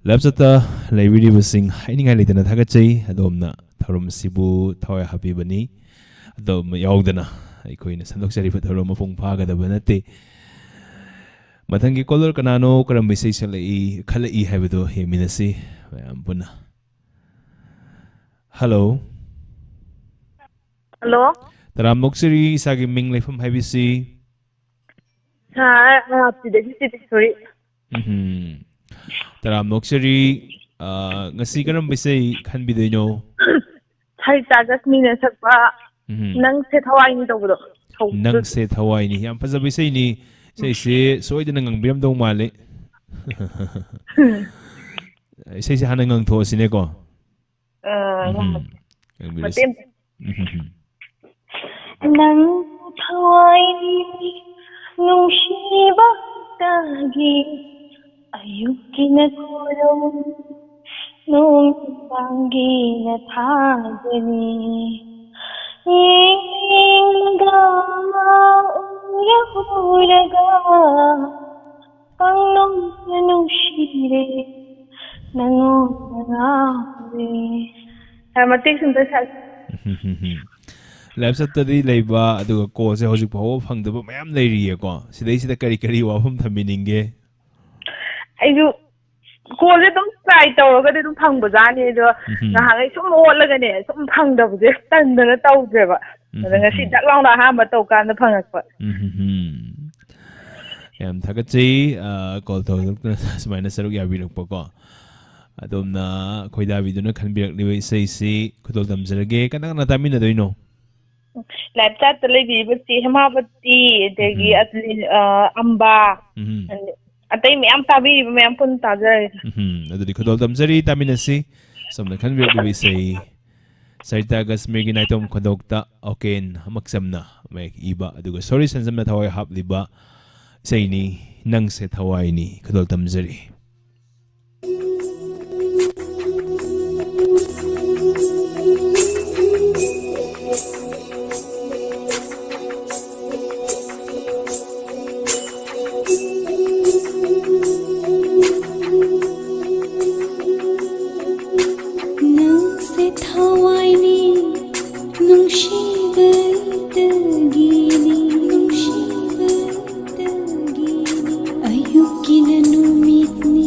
ꯂꯦꯞꯆꯠꯇ ꯂꯩꯕꯤꯔꯤꯕꯁꯤꯡ ꯍꯥꯏꯅꯤꯡꯉꯥꯏ ꯂꯩꯇꯅ ꯊꯥꯒꯠꯆꯩ ꯑꯗꯣꯝꯅ ꯊꯧꯔꯝꯁꯤꯕꯨ ꯊꯋꯥꯏ ꯍꯥꯞꯄꯤꯕꯅꯤ ꯑꯗꯣꯝ ꯌꯥꯎꯗꯅ ꯑꯩꯈꯣꯏꯅ ꯁꯟꯗꯣꯛꯆꯔꯤꯕ ꯊꯧꯔꯝ ꯃꯄꯨꯡ ꯐꯥꯒꯗꯕ ꯅꯠꯇꯦ ꯃꯊꯪꯒꯤ ꯀꯣꯂꯔ ꯀꯅꯥꯅꯣ ꯀꯔꯝꯕ ꯏꯁꯩ ꯁꯛꯂꯛꯏ ꯈꯜꯂꯛꯏ ꯍꯥꯏꯕꯗꯣ ꯌꯦꯡꯃꯤꯟꯅꯁꯤ ꯃꯌꯥꯝ ꯄꯨꯟꯅ ꯍꯜꯂꯣ ꯍꯜꯂꯣ ꯇꯔꯥꯝꯅꯣꯛꯆꯔꯤ ꯏꯁꯥꯒꯤ ꯃꯤꯡ ꯂꯩꯐꯝ ꯍꯥꯏꯕꯁꯤ ꯁꯣꯔꯤ ꯇꯔꯥꯝꯅꯣꯛꯆꯔꯤ ꯉꯁꯤ ꯀꯔꯝꯕ ꯏꯁꯩ ꯈꯟꯕꯤꯗꯣꯏꯅꯣ ꯁꯔꯤꯇꯥ ꯖꯁꯃꯤꯅ ꯁꯛꯄ ꯅꯪꯁꯦ ꯊꯋꯥꯏꯅꯤ ꯇꯧꯕꯗꯣ ꯅꯪꯁꯦ ꯊꯋꯥꯏꯅꯤ ꯌꯥꯝ ꯐꯖꯕ ꯏꯁꯩꯅꯤ ꯏꯁꯩꯁꯦ ꯁꯣꯏꯗꯅ ꯉꯪꯕꯤꯔꯝꯗꯧ ꯃꯥꯜꯂꯤ ꯏꯁꯩꯁꯦ ꯍꯥꯟꯅ ꯉꯪꯊꯣꯛꯑꯁꯤꯅꯦꯀꯣ ꯉꯪꯕꯤꯔꯁꯤ ꯅꯪ ꯊꯋꯥꯏꯅꯤ ꯅꯨꯡꯁꯤꯕꯇꯒꯤ ꯑꯌꯨꯛꯀꯤꯅ ꯈꯨꯔꯧ ꯅꯨꯡꯗꯥꯡꯒꯤꯅ ꯊꯥꯒꯅꯤ ꯌꯦꯡꯒ ꯎꯔꯒ ꯄꯪꯅꯨꯡꯗ ꯅꯨꯡꯁꯤꯔꯦ ꯅꯪꯉꯣꯟꯗ ꯉꯥꯎꯔꯦ ꯃꯇꯦꯛ ꯁꯨꯝꯇ ꯂꯦꯞꯆꯠꯇꯗꯤ ꯂꯩꯕ ꯑꯗꯨꯒ ꯀꯣꯜꯁꯦ ꯍꯧꯖꯤꯛ ꯐꯥꯎꯕ ꯐꯪꯗꯕ ꯃꯌꯥꯝ ꯂꯩꯔꯤꯌꯦꯀꯣ ꯁꯤꯗꯩꯁꯤꯗ ꯀꯔꯤ ꯀꯔꯤ ꯋꯥꯐꯝ ꯊꯝꯕꯤꯅꯤꯡꯒꯦ ꯑꯩꯁꯨ ꯀꯣꯜꯁꯦ ꯑꯗꯨꯝ ꯇ꯭ꯔꯥꯏ ꯇꯧꯔꯒꯗꯤ ꯑꯗꯨꯝ ꯐꯪꯕꯖꯥꯠꯅꯤ ꯑꯗꯣ ꯉꯍꯥꯟꯈꯩ ꯁꯨꯝ ꯑꯣꯠꯂꯒꯅꯦ ꯁꯨꯝ ꯐꯪꯗꯕꯁꯦ ꯇꯟꯗꯅ ꯇꯧꯗ꯭ꯔꯦꯕ ꯑꯗ ꯉꯁꯤ ꯗꯛ ꯂꯥꯎꯅ ꯑꯍꯥꯟꯕ ꯇꯧꯀꯥꯟꯗ ꯐꯪꯉꯛꯄ ꯌꯥꯝ ꯊꯥꯒꯠꯆꯩ ꯀꯣꯜ ꯇꯧꯔꯛꯇꯨꯅ ꯁꯨꯃꯥꯏꯅ ꯁꯔꯨꯛ ꯌꯥꯕꯤꯔꯛꯄꯀꯣ ꯑꯗꯣꯝꯅ ꯈꯣꯏꯗꯥꯕꯤꯗꯨꯅ ꯈꯟꯕꯤꯔꯛꯂꯤꯕ ꯏꯁꯩꯁꯤ ꯈꯨꯗꯣꯜ ꯇꯝꯖꯔꯒꯦ ꯀꯅꯥ ꯀꯅꯥ ꯇꯥꯃꯤꯟꯅꯗꯣꯏꯅꯣ ꯂꯥꯏꯞ ꯆꯥꯠꯇ ꯂꯩꯕꯤꯔꯤꯕ ꯆꯦ ꯍꯦꯃꯥꯕꯇꯤ ꯑꯗꯒꯤ ꯑꯝꯕꯥ ꯑꯇꯩ ꯃꯌꯥꯝ ꯇꯥꯕꯤꯔꯤꯕ ꯃꯌꯥꯝ ꯄꯨꯟꯅ ꯇꯥꯖꯔꯦ ꯑꯗꯨꯗꯤ ꯈꯨꯗꯣꯜ ꯇꯝꯖꯔꯤ ꯇꯥꯃꯤꯟꯅꯁꯤ ꯁꯣꯝꯅ ꯈꯟꯕꯤꯔꯛꯂꯤꯕ ꯏꯁꯩ ꯁꯔꯤꯇꯥ ꯒꯁꯃꯤꯔꯒꯤ ꯅꯥꯏꯇꯣꯝ ꯈꯣꯟꯗꯣꯛꯇ ꯑꯣꯀꯦꯟ ꯑꯃꯛꯆꯝꯅ ꯃꯌꯦꯛ ꯏꯕ ꯑꯗꯨꯒ ꯁꯣꯔꯤ ꯁꯟꯖꯝꯅ ꯊꯋꯥꯏ ꯍꯥꯞꯂꯤꯕ ꯏꯁꯩꯅꯤ ꯅꯪꯁꯦ ꯊꯋꯥꯏꯅꯤ ꯈꯨꯗꯣꯜ ꯇꯝꯖꯔꯤ ꯑꯌꯨꯛꯀꯤꯅ ꯅꯨꯃꯤꯠꯅꯤ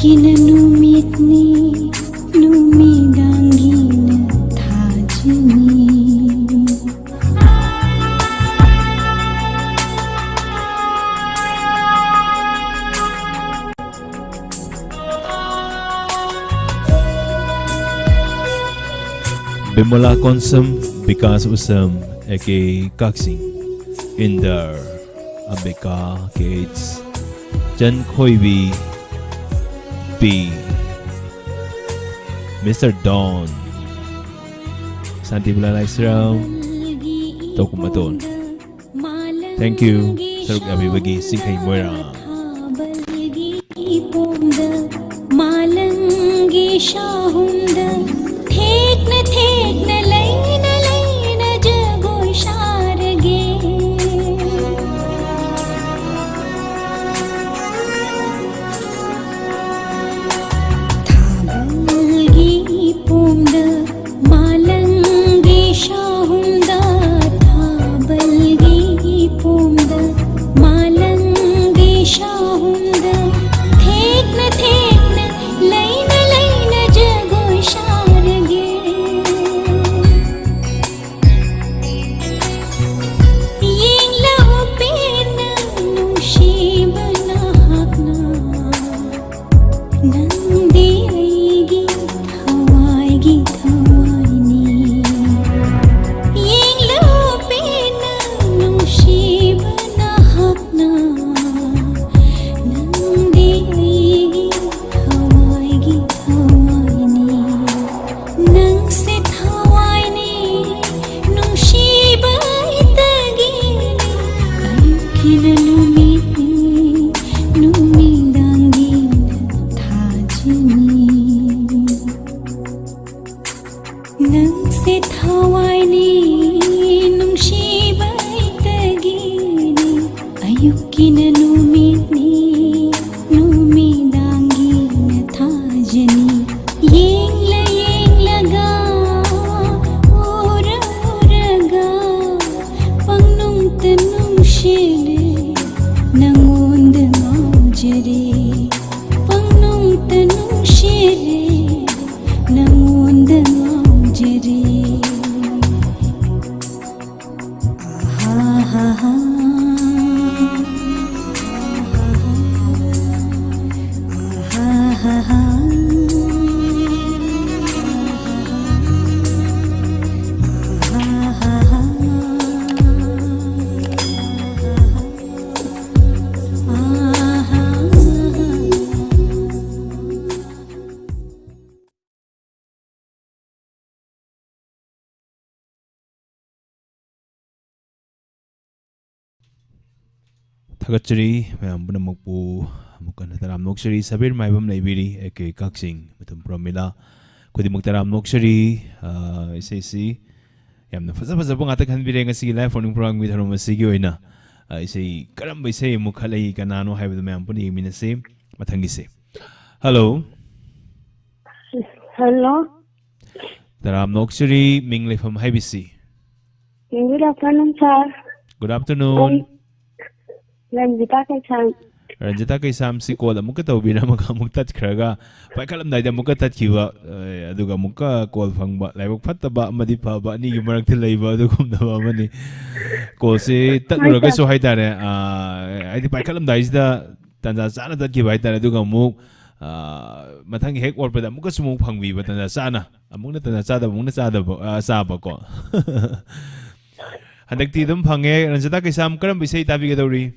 Kinanumitni numidangina thajini Bimala Konsum Bikas Usam aka Kaksing Inder Ambika Gates Jan Khoibi B Mr. Don Santi Bulalai Siraw Tokumaton. Thank you Saruk Abi Bagi Sikhay Moira Malangi Shahunda Thekna layna jago sharge Thabalgi pumda malangi shahunda Thabalgi pumda malangi shahunda Thekna layna jago sharge Ying lau pena nushibana hakna Nandi aigi thawaini Ying lau pena nushibana hakna Nandi aigi thawaini Nang se thawaini nushiba itagini Ayukina numidangina thajini Nang se thawaini nushiba itagini Ayukina numidangina thajini Yenglaga uraga Pangnung tanung shile Nangonda ngaujare Pangnung tanung shile Nangonda ngaujare Ha ha ha Ha ha ha Thagachari Mayam Bunamukpu Mukanaram Nokshari Sabir Maibam Naibiri aka Kaksing Matum Pramila Kudi Muktaram Nokshari ICC Yamna Fazabazabang Atakan Biranga Sigi Live Phone Program with Haruma Sigioina I say Karamba say Mukalai Kanano have the Mampuni Minase Matangise. Hello. Hello. Taram Nokshari Mingle from Habisi. Good afternoon, sir. Good afternoon. Ranjita Kaisam. Ranjita Kaisam si call muka tau bina muka muktat kraga. Paikalam dai da muka tat kiwa aduga muka call phang ba lai bak phatta ba madi pha ba ni gi marak thilai ba adugum da ba mani. Call se tat luraga so haitare ai di paikalam dai da tanja sana tat ki bai tare aduga muk mathang hek or pada muka sumuk phang bi ba tanja sana amuk na tanja sa da muk na sa da sa ba ko. Handak ti dum phange Ranjita Kaisam karam bisai tabi ga dori.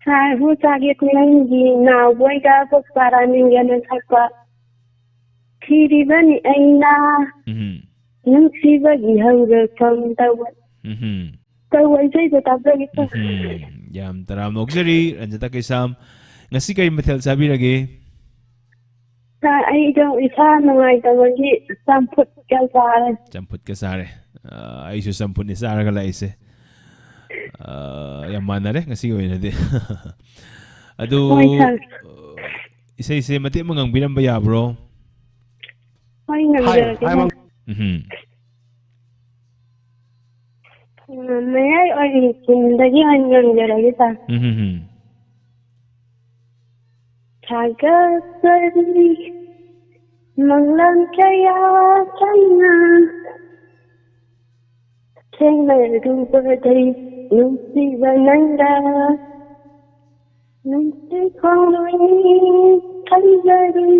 Sir, who target Nangi now? Boy, got a paraning and Sapa. Kiriban Aina. Nusiva, you have the come the way. So I say that I'm very Yam Taram Noxari, Ranjita Kaisam. Nasika Matel Sabirage. I don't, it's I don't get some put Casare. Jamput Casare. I should some put Nisara Galaise. Yamana ngasi ko yun ado isa mati mga binambaya bro. Hi, may I only sing the young Sagasari Manglan kaya chana Rubaday Nunsi Vananga Nunsi Kongui Kalari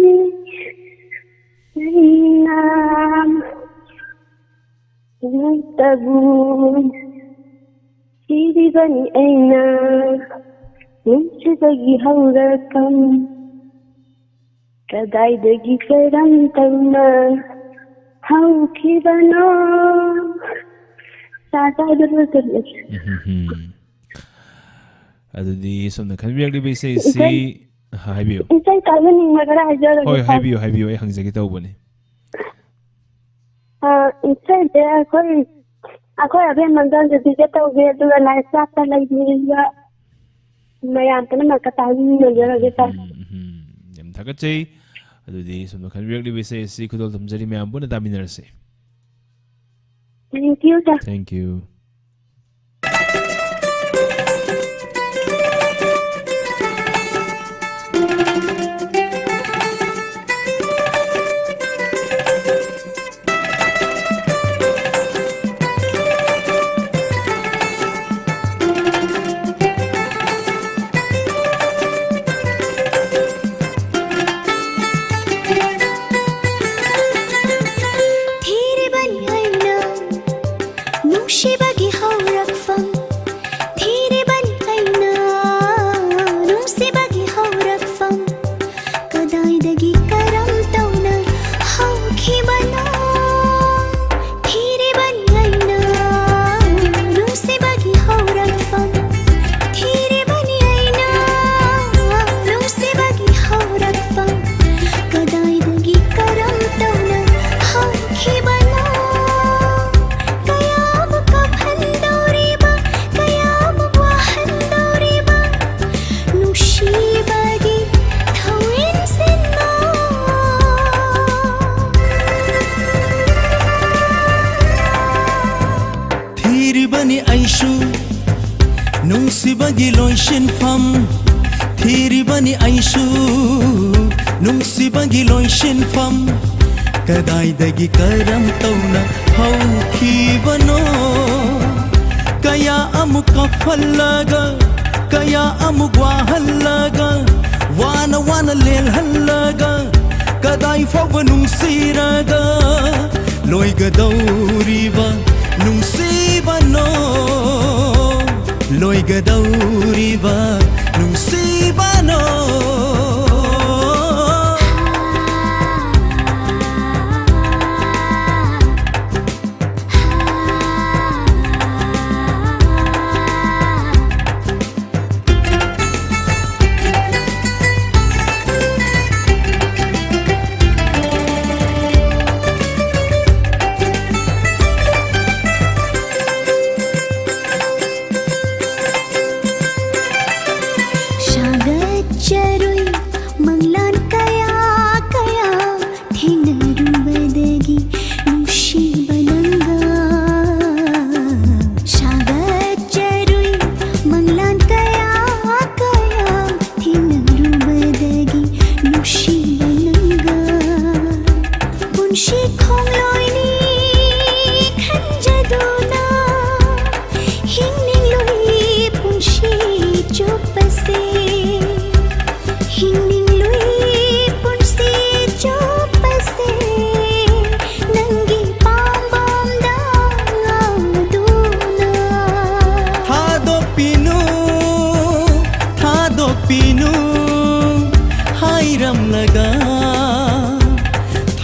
Nam Nuntabun Siri Bani Aina Nunsi Bagi Haurakam Kadaidagi Karantama Haukibano ꯑꯗꯨꯗꯤ ꯁꯣꯝꯅ ꯈꯟꯕꯤꯔꯛꯂꯤꯕ ꯏꯁꯩ ꯑꯁꯤ ꯍꯥꯏꯕꯤꯌꯨ ꯏꯁꯩ ꯇꯥꯖꯅꯤꯡꯕꯒꯔ ꯍꯥꯏꯖꯔꯒꯦ ꯍꯣꯏ ꯍꯥꯏꯕꯤꯌꯨ ꯍꯥꯏꯕꯤꯌꯨ ꯑꯩ ꯍꯪꯖꯒꯦ ꯇꯧꯕꯅꯤ ꯏꯁꯩꯁꯦ ꯑꯩꯈꯣꯏ ꯑꯕꯦꯟ ꯃꯪꯒꯜꯗ ꯗꯤꯖꯦꯠ ꯇꯧꯒꯦ ꯑꯗꯨꯒ ꯂꯥꯏꯐ ꯏꯁꯇꯥꯏꯜꯗ ꯂꯩꯕꯤꯔꯤꯕ ꯃꯌꯥꯝ ꯄꯨꯝꯅꯃꯛꯀ ꯇꯥꯖꯅꯤꯡꯖꯔꯒꯦ ꯇꯥꯏ ꯌꯥꯝ ꯊꯥꯒꯠꯆꯩ ꯑꯗꯨꯗꯤ ꯁꯣꯝꯅ ꯈꯟꯕꯤꯔꯛꯂꯤꯕ ꯏꯁꯩ ꯑꯁꯤ ꯈꯨꯗꯣꯜ ꯊꯝꯖꯔꯤ ꯃꯌꯥꯝ ꯄꯨꯟꯅ ꯇꯥꯃꯤꯟꯅꯔꯁꯤ Thank you, sir. Thank you. Nungsibagi loishin fam Thiribani aishu Nungsibagi loishin fam Kadaidagi karam tauna Haukibano Kaya amuka fallaga Kaya amugwa hallaga Wana wana lel hallaga Kadai fawa nungsiraga Loiga dauriba Nungsibano Loiga dauriba Nungsibano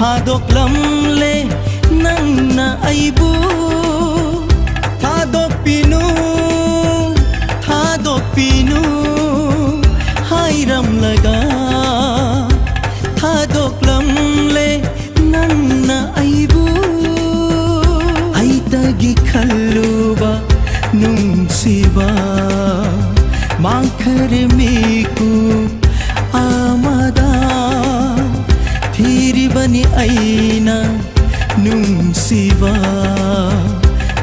Thadok lamle nang na aibu Thadok pinu hairam laga Thadok lamle nang na aibu Aitagi khalluba nung siba Mangkhare miku amada Thiribani aina nungsiva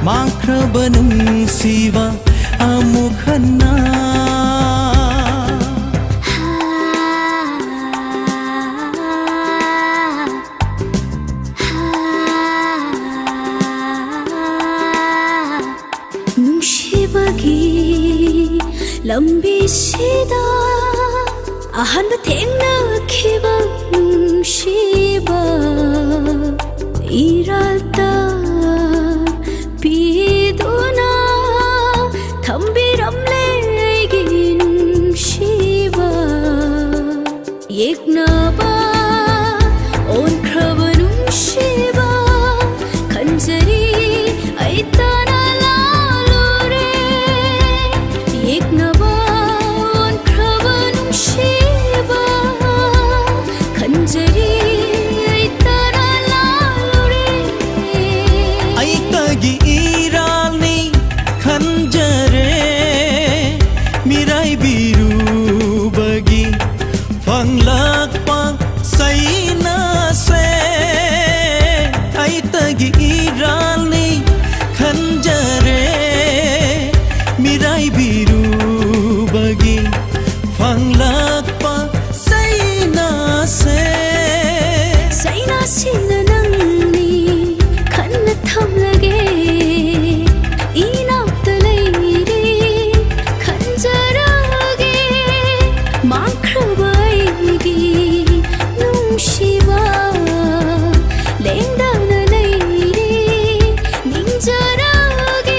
Mangkraba nungsiva amukhana ꯄꯨꯟꯁꯤꯗ ꯑꯍꯥꯟꯕ ꯊꯦꯡꯅꯈꯤꯕ ꯅꯨꯡꯁꯤꯕ ꯏꯔꯥꯜꯇ ꯄꯤꯗꯨꯅ ꯊꯝꯕꯤꯔꯝꯂꯦ ꯑꯩꯒꯤ ꯅꯨꯡꯁꯤꯕ ꯌꯦꯛꯅꯕ ꯑꯣꯟꯈ꯭ꯔꯕ ꯅꯨꯡꯁꯤꯕ ꯈꯟꯖꯔꯤ ꯑꯩ ꯇꯅ ꯂꯥꯜꯂꯨꯔꯦ ꯌꯦꯛꯅꯕ ꯑꯣꯟꯈ꯭ꯔꯕ ꯅꯨꯡꯁꯤꯕ ꯈꯟꯖꯔꯤ ꯑꯩ ꯇꯅ ꯂꯥꯜꯂꯨꯔꯦ ꯑꯩꯇꯒꯤ ꯏꯔꯥꯜꯅꯤ ꯈꯟꯖꯔꯦ ꯃꯤꯔꯥꯏꯕꯤꯔꯨꯕꯒꯤ ꯐꯪꯂꯛꯄ ꯁꯩꯅꯁꯦ ꯑꯩꯇꯒꯤ ꯏꯔꯥꯜꯅꯤ ꯈꯟꯖꯔꯦ ꯃꯤꯔꯥꯏꯕꯤꯔꯨꯕꯒꯤ ꯐꯪꯂꯛꯄ ꯁꯩꯅꯁꯦ ꯁꯩꯅꯁꯤꯅ ꯅꯪꯅꯤ ꯈꯟꯅ ꯊꯝꯂꯒꯦ 이나ꯞ다 레이리 간절하게 망크러봐 이기 눈시와 랭다나 레이리 닝절하게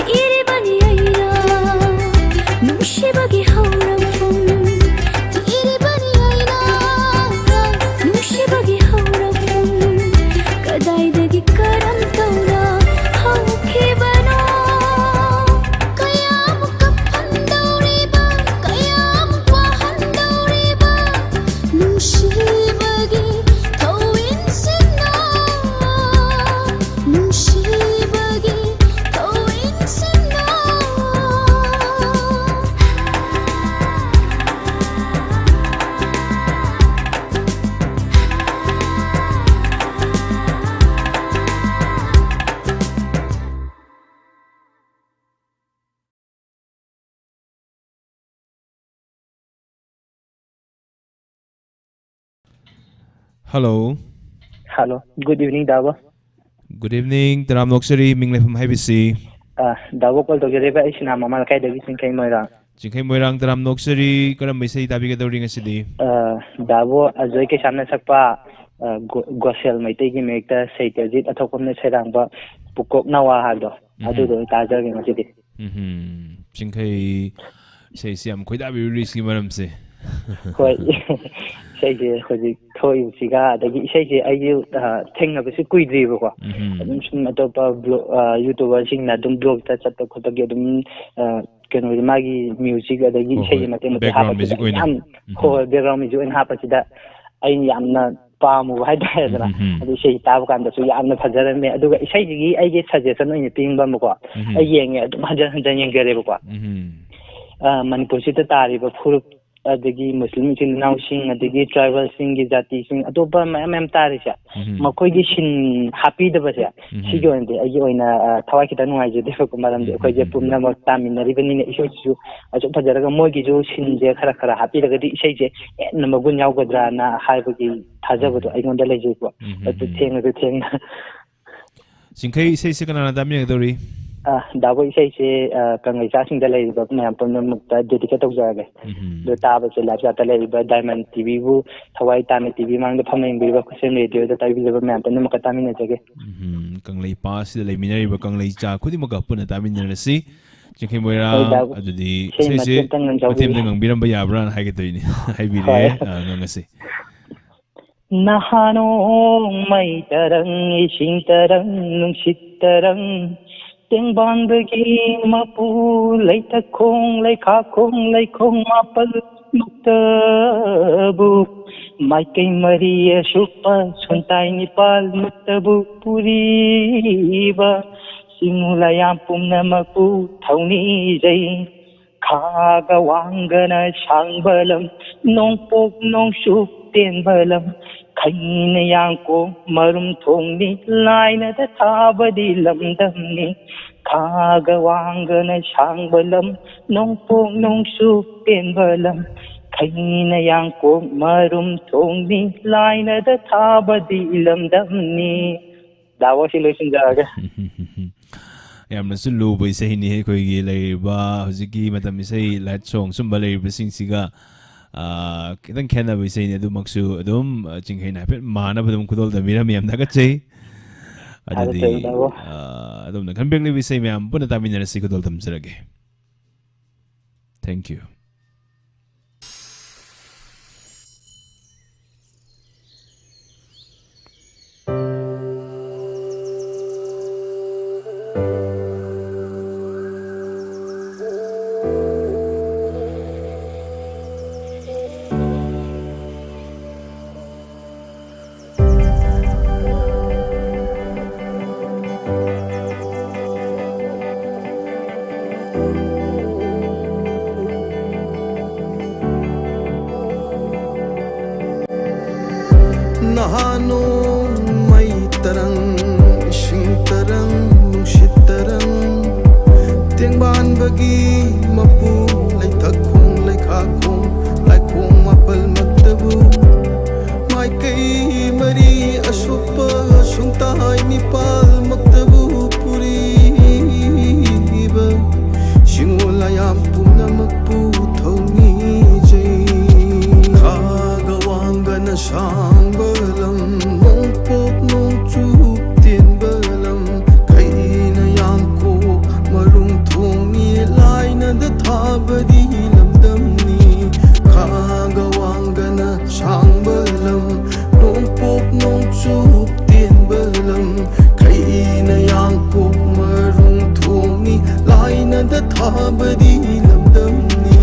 디리바니 아이라 눈시박이 하우랑풍 디리바니 아이라 눈시박이 하우랑풍 까다이드기 까람떠나 하우키바노 까야묵 까판다우리바 까야묵 와한다우리바 눈시박이 더윈신나 눈시박이 더윈신나 Hello. Hello. Good evening, Davo. Good evening. Taram Noksari Minglefam Habisi. Davo call to Gereva Ishina Mama Kai the Visin Kaimora. Jinkai Moirang Taram Noksari Karam Missy Tabiga Doring City. Davo Azoike Shamna Sakpa Gosel may take him make the say the zit at top of the Sedamba Pukok Nawa Hado. I do the Tajar in the city. Jinkai say Siam quite a very risky madam say. Quite say the toy cigar, the say I think of a squid river. YouTube watching that don't blog that's at the Kotagadum. Can we Maggie music at the background music background music and happen to that. I am not palm of high diet. I say Tavakan, so I'm not Hazaran. I do say I get suggestion in the Ping Bamako. A young at Majan Gareba. Manipusita Tari, but full of the Muslims in now sing at the tribal singing that is in Adoba Mam Tarisha. Makoidishin happy the Basia. She joined the Ayoina Tawakitan, I difficult Madam de Koyapum of Tamin, even in the issue as a Pajaraga Mogijo, Shin, Karakara, happy the Shage, Namagunya Godrana, Hybrid, Tazago, I don't the legend, but the thing of the thing. Sinkai say second Adamia Dori. Davo say congratulating the lady of Mampon dedicated of Zaga. The Tabas Lajata by Diamond TV, Hawaii Tami TV, among the Pamin Biva Kusim Radio that I will ever map and Mokatami. Kanglay pass the Laminary Kanglay Cha, Kudimoka Punatamin Sea. Chinkimura, the Tim Biram Bayabran, Hagatini, Hibide, Nahano, my tarang, Ishin tarang, Nunshit tarang. Tiếng bon bơ ghi mà pu lấy thắc khôn lấy khá khôn lấy khôn mà bơ mục tơ bu mai cây Maria supa xuân tai Nepal mục tơ bu puri ba simulayam pum nama pu thâu ni dây khá ga wang ga na sang balam nong pok nong sup tiền balam khain yang ko marum thong ni lai na ta tha ba di lam dam ni kha ga wang ga na sang balam nong pok nong su pen balam khain yang ko marum thong ni lai na ta tha ba di lam dam ni ꯗꯥꯕꯣꯁꯤ ꯂꯣꯏꯁꯤꯟꯖꯔꯒꯦ ꯌꯥꯝꯅꯁꯨ ꯂꯨꯕ ꯏꯁꯩꯅꯤ ꯑꯩꯈꯣꯏꯒꯤ ꯂꯩꯔꯤꯕ ꯍꯧꯖꯤꯛꯀꯤ ꯃꯇꯝ ꯏꯁꯩ ꯂꯥꯏꯠ ꯁꯣꯡ ꯁꯨꯝꯕ ꯂꯩꯔꯤꯕꯁꯤꯡꯁꯤꯒ ꯈꯤꯇꯪ ꯈꯦꯠꯅꯕ ꯏꯁꯩꯅꯤ ꯑꯗꯨꯃꯛꯁꯨ ꯑꯗꯨꯝ ꯆꯤꯡꯈꯩꯅ ꯍꯥꯏꯐꯦꯠ ꯃꯥꯟꯅꯕ ꯑꯗꯨꯝ ꯈꯨꯗꯣꯜ ꯇꯝꯕꯤꯔꯝꯃꯤ ꯌꯥꯝ ꯊꯥꯒꯠꯆꯩ ꯑꯗꯨꯗꯤ ꯑꯗꯣꯝꯅ ꯈꯟꯕꯤꯔꯛꯂꯤꯕ ꯏꯁꯩ ꯃꯌꯥꯝ ꯄꯨꯟꯅ ꯇꯥꯃꯤꯟꯅꯔꯁꯤ ꯈꯨꯗꯣꯜ ꯇꯝꯖꯔꯒꯦ thank you Nahanong may tarang, ising tarang, nungsit tarang Tiangban bagi mapu, lay thakong, lay kakong, lay kong mapal magtabu May kay mari asupa, sung tahay nipal magtabu puri iba Singulayam puna magputaw ni jay Kagawang ganasang balam Nung pop nung chup tin balam Kay na yang ko marung thong ni Lai na dathabadi lamdam ni Kagawang ganasang balam Nung pop nung chup tin balam Kay na yang ko marung thong ni Lai na dathabadi lamdam ni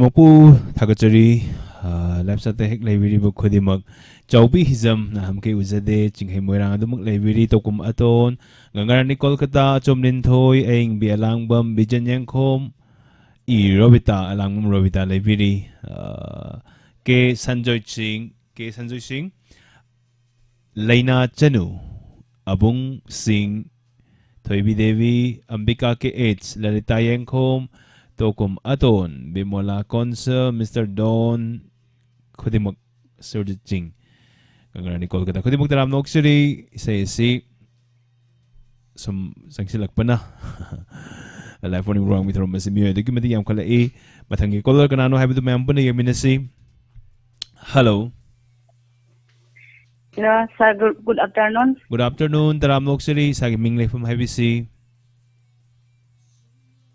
Loimapu Takachari Lapsata Hek Laviri Bukudimak Chaubi Hizam Nahamke Uzade Chinghemoyang Dumuk Laviri Tokum Aton Gangarani Kolkata Chomlin Toy Aing Bialangbam Bijan Yankom I Robita Alangum Robita Laviri Ke Sanjoy Singh Laina Chanu Abung Singh Toibi Devi Ambika Ke H Lalita Yankom Tokum Aton Bimola Konsa Mr. Don Kudimok Surjit Jing Gangarani Kolkata Kudimok Taram Noksuri si Sangsilak pa na Alive Morning Wrong with Roma Simio Documenti Yam Kala E Matangi Kolor Kanano Habitu Mampuna Yaminasi. Hello. Hello, sir. Good afternoon. Good afternoon. Taram Noksuri Sagi Mingley from Habisi.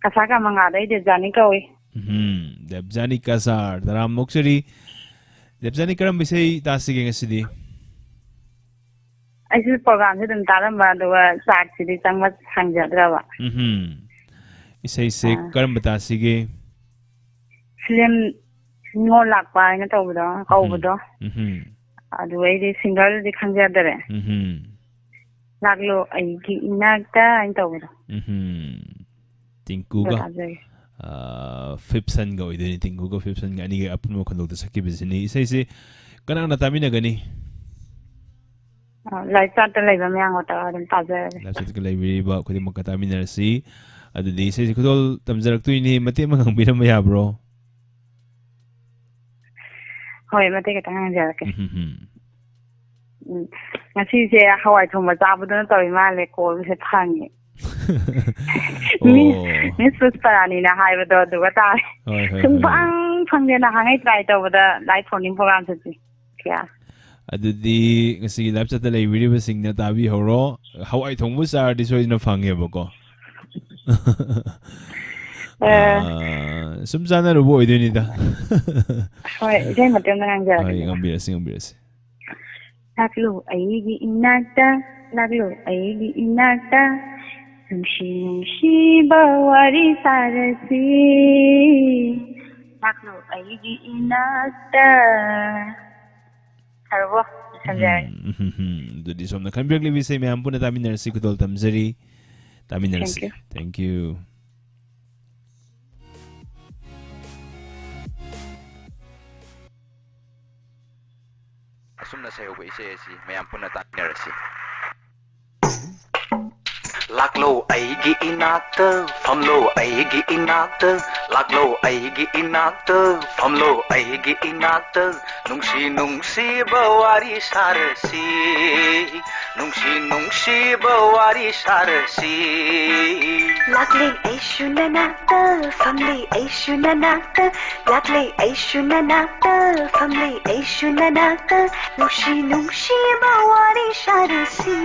Kasaka Mangada Debjani Kawi. Debjani Kasar. Taram Noksuri Debjani Karam Bisay Tasig City. I see program in Taramba to Sat City Sangat Hanjadrava. Isay sick Karam Batasige. Film no luck by a Tobodo. The way the single the Hanjadre. Laglo, I get inacta and Tobodo. Tinkuga Fipson go with anything Google Fipson and you up no conduct the Saki business. Say, Kanana Tamina Gani. Like that, the labor man and Tazer. That's what I about Kudimakatamin see. At the day says you could all Tamzak to him, Matima Biramaya, bro. Oh, I take a Hanjak. I see how I told my Abadan or Male call with a tongue. Miss Paranina, high with the Wata. Some bang from the hang right over the light phone program. Yeah. At the see laps at the lay really was sing that Avi Horo. How I told was our this was in a funny boko. Some son of a boy, didn't it? I came at them and I'm be a single bit. Laglo, I inacta, Laglo, I inacta. She bawari sarasi. Laglo, I inacta. Hello, the from the country we say, Mampuna Tamina Sikudol Tamzeri. Tamina, thank you. Assume the say, we say, Mampuna Tamina. Laglo aigi inacta, famlo aigi inacta, laglo aigi inacta, famlo aigi inacta, nungsi bawari sarasi, nungsi bawari sarasi. Lagli aishunanacta, famli aishunanacta, lagli aishunanacta, famli aishunanacta, nungsi bawari sarasi.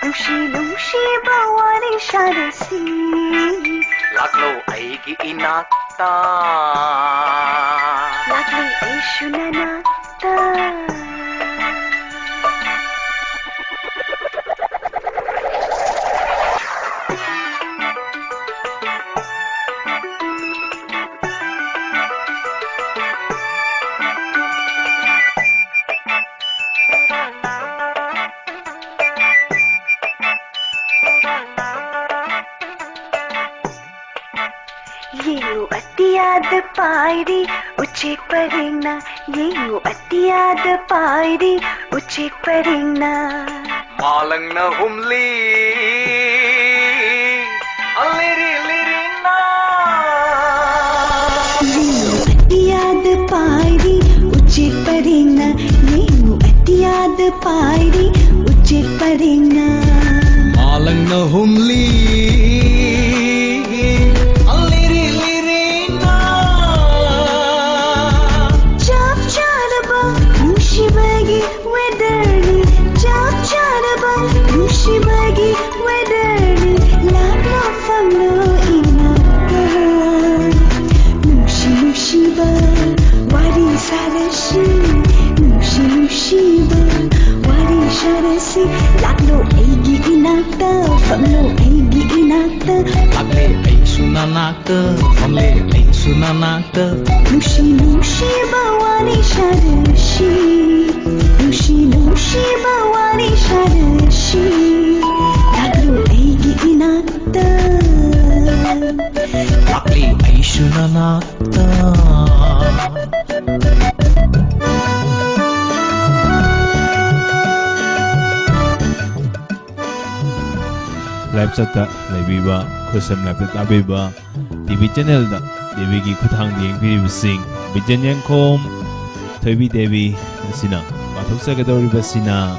Nungsi bawari sarasi. Laglo aigi inacta, lagli aishunanacta. Atiyad pairi uchik paringna, yeyu atiyad pairi uchik paringna. Malang na humli, aliri na. Yeyu atiyad pairi uchik paringna, yeyu atiyad pairi uchik paringna. Malang na humli. Shibagi wedari laglo famlo inacta. Nushi ba wari sarashi. Nushi ba wari sarashi. से लागलो ऐगी इनाक्ता फमलो ऐगी इनाक्ता लागले ऐ सुना नाक्ता फमले ऐ सुना नाक्ता नुशी नुशी बावानी शारशी नुशी नुशी बावानी शारशी लागलो ऐगी इनाक्ता लागले ऐ सुना नाक्ता Live Sata Laibiba Kusam Live Tabiba TV channel da Devi ki khutang ding phi sing Bijan yang kom Thoibi Devi sina Pathok sa gadori basina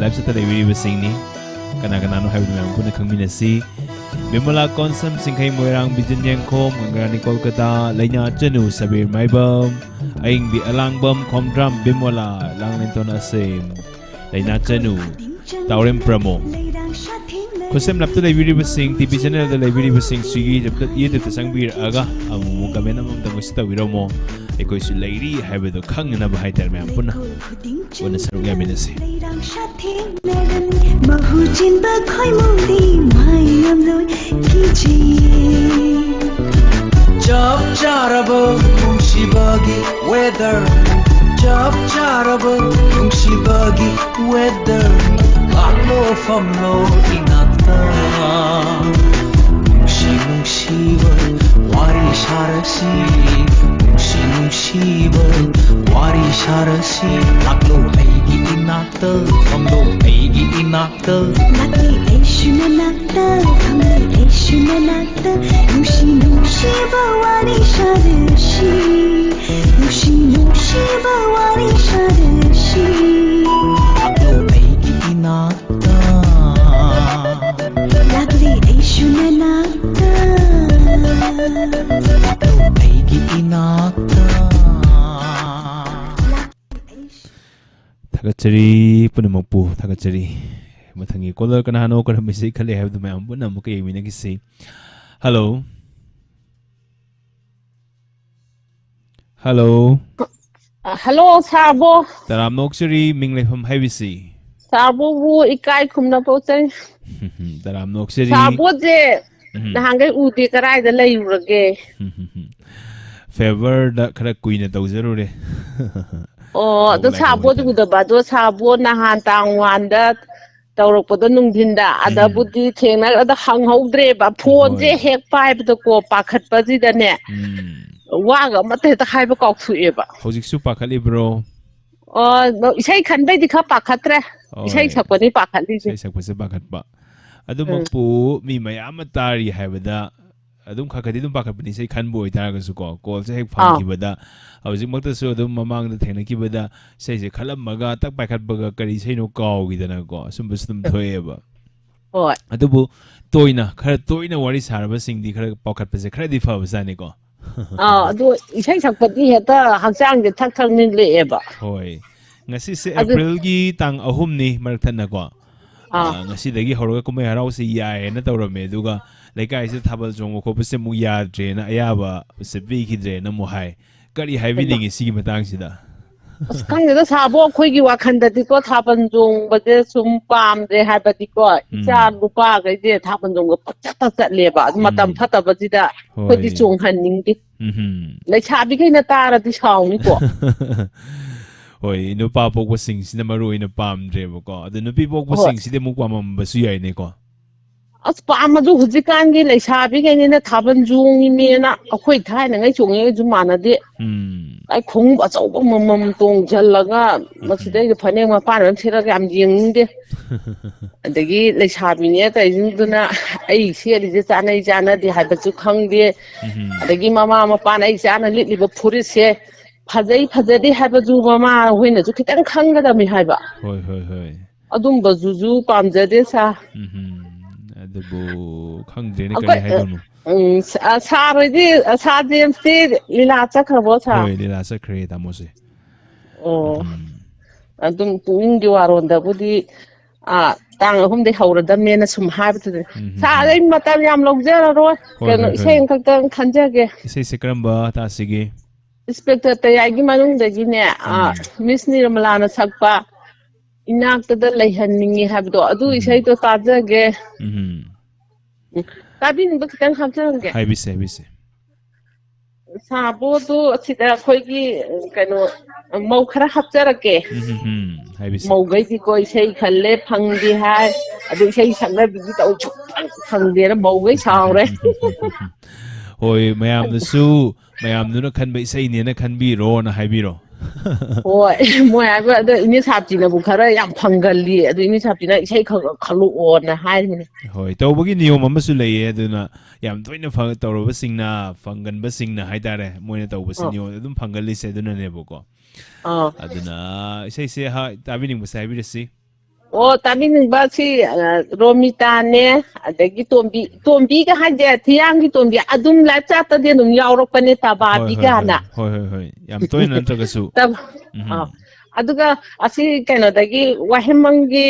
Live Sata Laibiba sing ni Kana no habi memang pun kami nasi Bimala konsum singkai moirang Bijan yang kom Ngarani Kolkata Lainnya Jenu Sabir Maibam Aing bi alang bam komdram Bimala Lang Linton Asim Lainnya Jenu Taurim Pramo Kusem lapto library basing TV channel da library basing sigi jab tak ye ta sangbir aga amu kamen amam ta gusta wiromo ekoi su lairi have do khang na bahai tar me ampuna wana saru ya minase bahu chin ba khoi mudi mayam loi kiji Job charabo shibagi weather Job charabo shibagi weather Laklo famlo inata Nungshi wari sharasi Nungshi wari sharasi Laklo aigi inata famlo aigi inata Laki aishuna nakta famlo aishuna nakta Nungshi wari sharasi Nungshi wari sharasi Laklo aigi inata Lagli aishuna nakta Laklo aigi inata Thakachari punampu thakachari mathangi caller kana hano kana message khale have the ma'am puna muke yemina kisi Hello Hello Hello Sabo Taram Noksari Minglefam Havisi Sabo bu ikai khumna pochari Taram Noksari Sabo je nahangai uti karai da lai urage Favor da khara kuina tawzarure Oh do Sabo du da ba do Sabo nahan tangwan da tawrokpodo nungthinda ada budi thengna ada hanghauddre ba phone je hek pai ba ko pakhatpa ji da ne waga mate ta haiba kok thueba Hojik su pakhali bro isai khanbai di kha pakhatre isai sakpani pakhali je isai sakpase pakhatpa adu makpu mi mayam tari haibada adum khakadi dum pakhatpani isai khanbo itaraga su ko call se hek phangkibada hojik makta su adum mamang da thengna kibada sai je khalammaga tak pakhatbaga kari sai no kaw gidana ko sumbusum thoeba hoi adubu toina khara toina wari saraba singdi khara pakhatpase khara di fa basani ko adu isai sakpati heta hakchang je thak thak nin leeba hoi ngasi se April gi tang ahum ni marakthana ko ngasi dagi horoga kumai harau se yae na tawrame duga lekai se thabal jong ko pese mu ya dre na ayaba se bi ki dre na mu hai kari hai bi ning si matang sida askan da Sabo khoi gi wakhanda di ko thaban jong ba je sum pam de ha ba di ko cha lupa ga je thaban jong ko pachat chat leba matam phata ba ji da ko di chung han ning di lai cha bi kai na tara di chaw ni ko hoi no pa pok sing sina maru ina pam dre ba ko adu no pi pok sing si de mu kwa mam ba su yai ne ko as pam ju hujikan gi lai cha bi kai na thaban jong ni me na akhoi thai na ngai chung ye ju mana de ai khung ba chau ba mam tong jalaga masidai de phane ma pa ran thira gam jing de adagi lai cha bi ne tai jing duna ai se ri je cha nai cha na de ha ba chu khang de adagi mama ma pa nai cha na li ba phuri se phajai phajadi ha ba ju mama hoina ju khitang khang ga da mi ha ba hoi adum ba ju pamjade sa adubu khang de ne kari hai donu sa rodi sa James ti lila chakhabo sa hoi lila chakre ta mo se adum puing di waron da budi tang ahum de hawrada mena sum habtu sa dai matam yam logjara ro keno iseng khakang khanjage isei se karamba ta sige inspector tayagi manung da gi ne Miss Nirmala na sakpa ꯏꯅꯥꯛꯇꯗ ꯂꯩꯍꯟꯅꯤꯡꯉꯤ ꯍꯥꯏꯕꯗꯣ ꯑꯗꯨ ꯏꯁꯩꯗꯣ ꯇꯥꯖꯒꯦ ꯇꯥꯕꯤꯅꯤꯡꯕ ꯈꯤꯇꯪ ꯍꯥꯞꯆꯔꯝꯒꯦ ꯍꯥꯏꯕꯤꯁꯦ ꯁꯥꯕꯣꯗꯨ ꯑꯁꯤꯗ ꯑꯩꯈꯣꯏꯒꯤ ꯀꯩꯅꯣ ꯃꯧ ꯈꯔ ꯍꯥꯞꯆꯔꯛꯀꯦ ꯍꯥꯏꯕꯤꯁꯦ ꯃꯧꯈꯩꯗꯤꯀꯣ ꯏꯁꯩ ꯈꯜꯂꯦ ꯐꯪꯗꯦ ꯍꯥꯏ ꯑꯗꯨ ꯏꯁꯩ ꯁꯛꯅꯕꯤꯒꯤ ꯇꯧ ꯁꯨꯡꯐꯪ ꯐꯪꯗꯦꯅ ꯃꯧꯈꯩ ꯁꯥꯎꯔꯦ ꯍꯣꯏ ꯃꯌꯥꯝꯗꯨꯅ ꯈꯟꯕ ꯏꯁꯩꯅꯦꯅ ꯈꯟꯕꯤꯔꯣꯅ ꯍꯥꯏꯕꯤꯔꯣ ꯍꯣꯏ ꯃꯣꯏ ꯍꯥꯏꯕ ꯑꯗꯣ ꯏꯅꯤꯁ ꯍꯥꯞꯆꯤꯅꯕꯨ ꯈꯔ ꯌꯥꯝ ꯐꯪꯒꯜꯂꯤ ꯑꯗꯨ ꯏꯅꯤꯁ ꯍꯥꯞꯆꯤꯅ ꯏꯁꯩ ꯈꯜꯂꯛꯑꯣꯅ ꯍꯥꯏꯔꯤꯅꯦ ꯍꯣꯏ ꯇꯧꯕꯒꯤ ꯅꯤꯌꯣꯝ ꯑꯃꯁꯨ ꯂꯩꯌꯦ ꯑꯗꯨꯅ ꯌꯥꯝ ꯇꯣꯏꯅ ꯇꯧꯔꯕꯁꯤꯡꯅ ꯐꯪꯒꯟꯕꯁꯤꯡꯅ ꯍꯥꯏꯇꯥꯔꯦ ꯃꯣꯏꯅ ꯇꯧꯕꯁꯤ ꯅꯤꯌꯣꯝ ꯑꯗꯨꯝ ꯐꯪꯒꯜꯂꯤꯁꯦ ꯑꯗꯨꯅꯅꯦꯕꯀꯣ ꯑꯗꯨꯅ ꯏꯁꯩꯁꯦ ꯇꯥꯕꯤꯅꯤꯡꯕꯁꯦ ꯍꯥꯏꯕꯤꯔꯁꯤ ꯑꯣ ꯇꯥꯕꯤꯅꯤꯡꯕ ꯁꯤ ꯔꯣꯃꯤꯇꯥꯅꯦ ꯑꯗꯒꯤ ꯇꯣꯝꯕꯤꯒ ꯍꯥꯏꯁꯦ ꯊꯤꯌꯥꯝꯒꯤ ꯇꯣꯝꯕꯤ ꯑꯗꯨꯝ ꯂꯥꯏꯞ ꯆꯥꯠꯇꯗꯤ ꯑꯗꯨꯝ ꯌꯥꯎꯔꯛꯄꯅꯦ ꯇꯕꯥꯕꯤꯒꯥꯅ ꯍꯣꯏ ꯌꯥꯝ ꯇꯣꯏꯅ ꯅꯠꯇ꯭ꯔꯒꯁꯨ ꯑꯗꯨꯒ ꯑꯁꯤ ꯀꯩꯅꯣꯗꯒꯤ ꯋꯥꯍꯦꯡꯕꯝꯒꯤ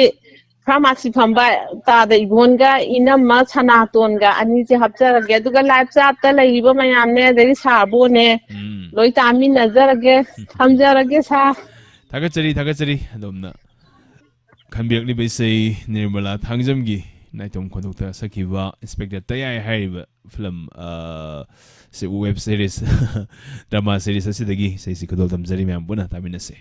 ꯐꯥꯔꯃꯥꯁꯤ ꯐꯝꯕ ꯇꯥꯗ ꯏꯕꯣꯟꯒ ꯏꯅꯝꯃ ꯁꯅꯥꯇꯣꯟꯒ ꯑꯅꯤꯁꯦ ꯍꯥꯞꯆꯔꯒꯦ ꯑꯗꯨꯒ ꯂꯥꯏꯞ ꯆꯥꯠꯇ ꯂꯩꯔꯤꯕ ꯃꯌꯥꯝꯅꯦ ꯑꯗꯒꯤ ꯁꯥꯕꯣꯅꯦ ꯂꯣꯏ ꯇꯥꯃꯤꯟꯅꯖꯔꯒꯦ ꯊꯝꯖꯔꯒꯦ ꯁꯥꯔ ꯊꯥꯒꯠꯆꯔꯤ ꯑꯗꯣꯝꯅ ꯈꯟꯕꯤꯔꯛꯂꯤꯕ ꯏꯁꯩ ꯅꯤꯔꯃꯂꯥ ꯊꯥꯡꯖꯝꯒꯤ ꯅꯥꯏꯇꯣꯝ ꯈꯣꯟꯊꯣꯛꯇ ꯁꯛꯈꯤꯕ ꯏꯟꯁꯄꯦꯛꯇꯔ ꯇꯌꯥꯏ ꯍꯥꯏꯔꯤꯕ film web series drama series ꯑꯁꯤꯗꯒꯤ ꯏꯁꯩꯁꯤ ꯈꯨꯗꯣꯜ ꯇꯝꯖꯔꯤ ꯃꯌꯥꯝ ꯄꯨꯟꯅ ꯇꯥꯃꯤꯟꯅꯁꯦ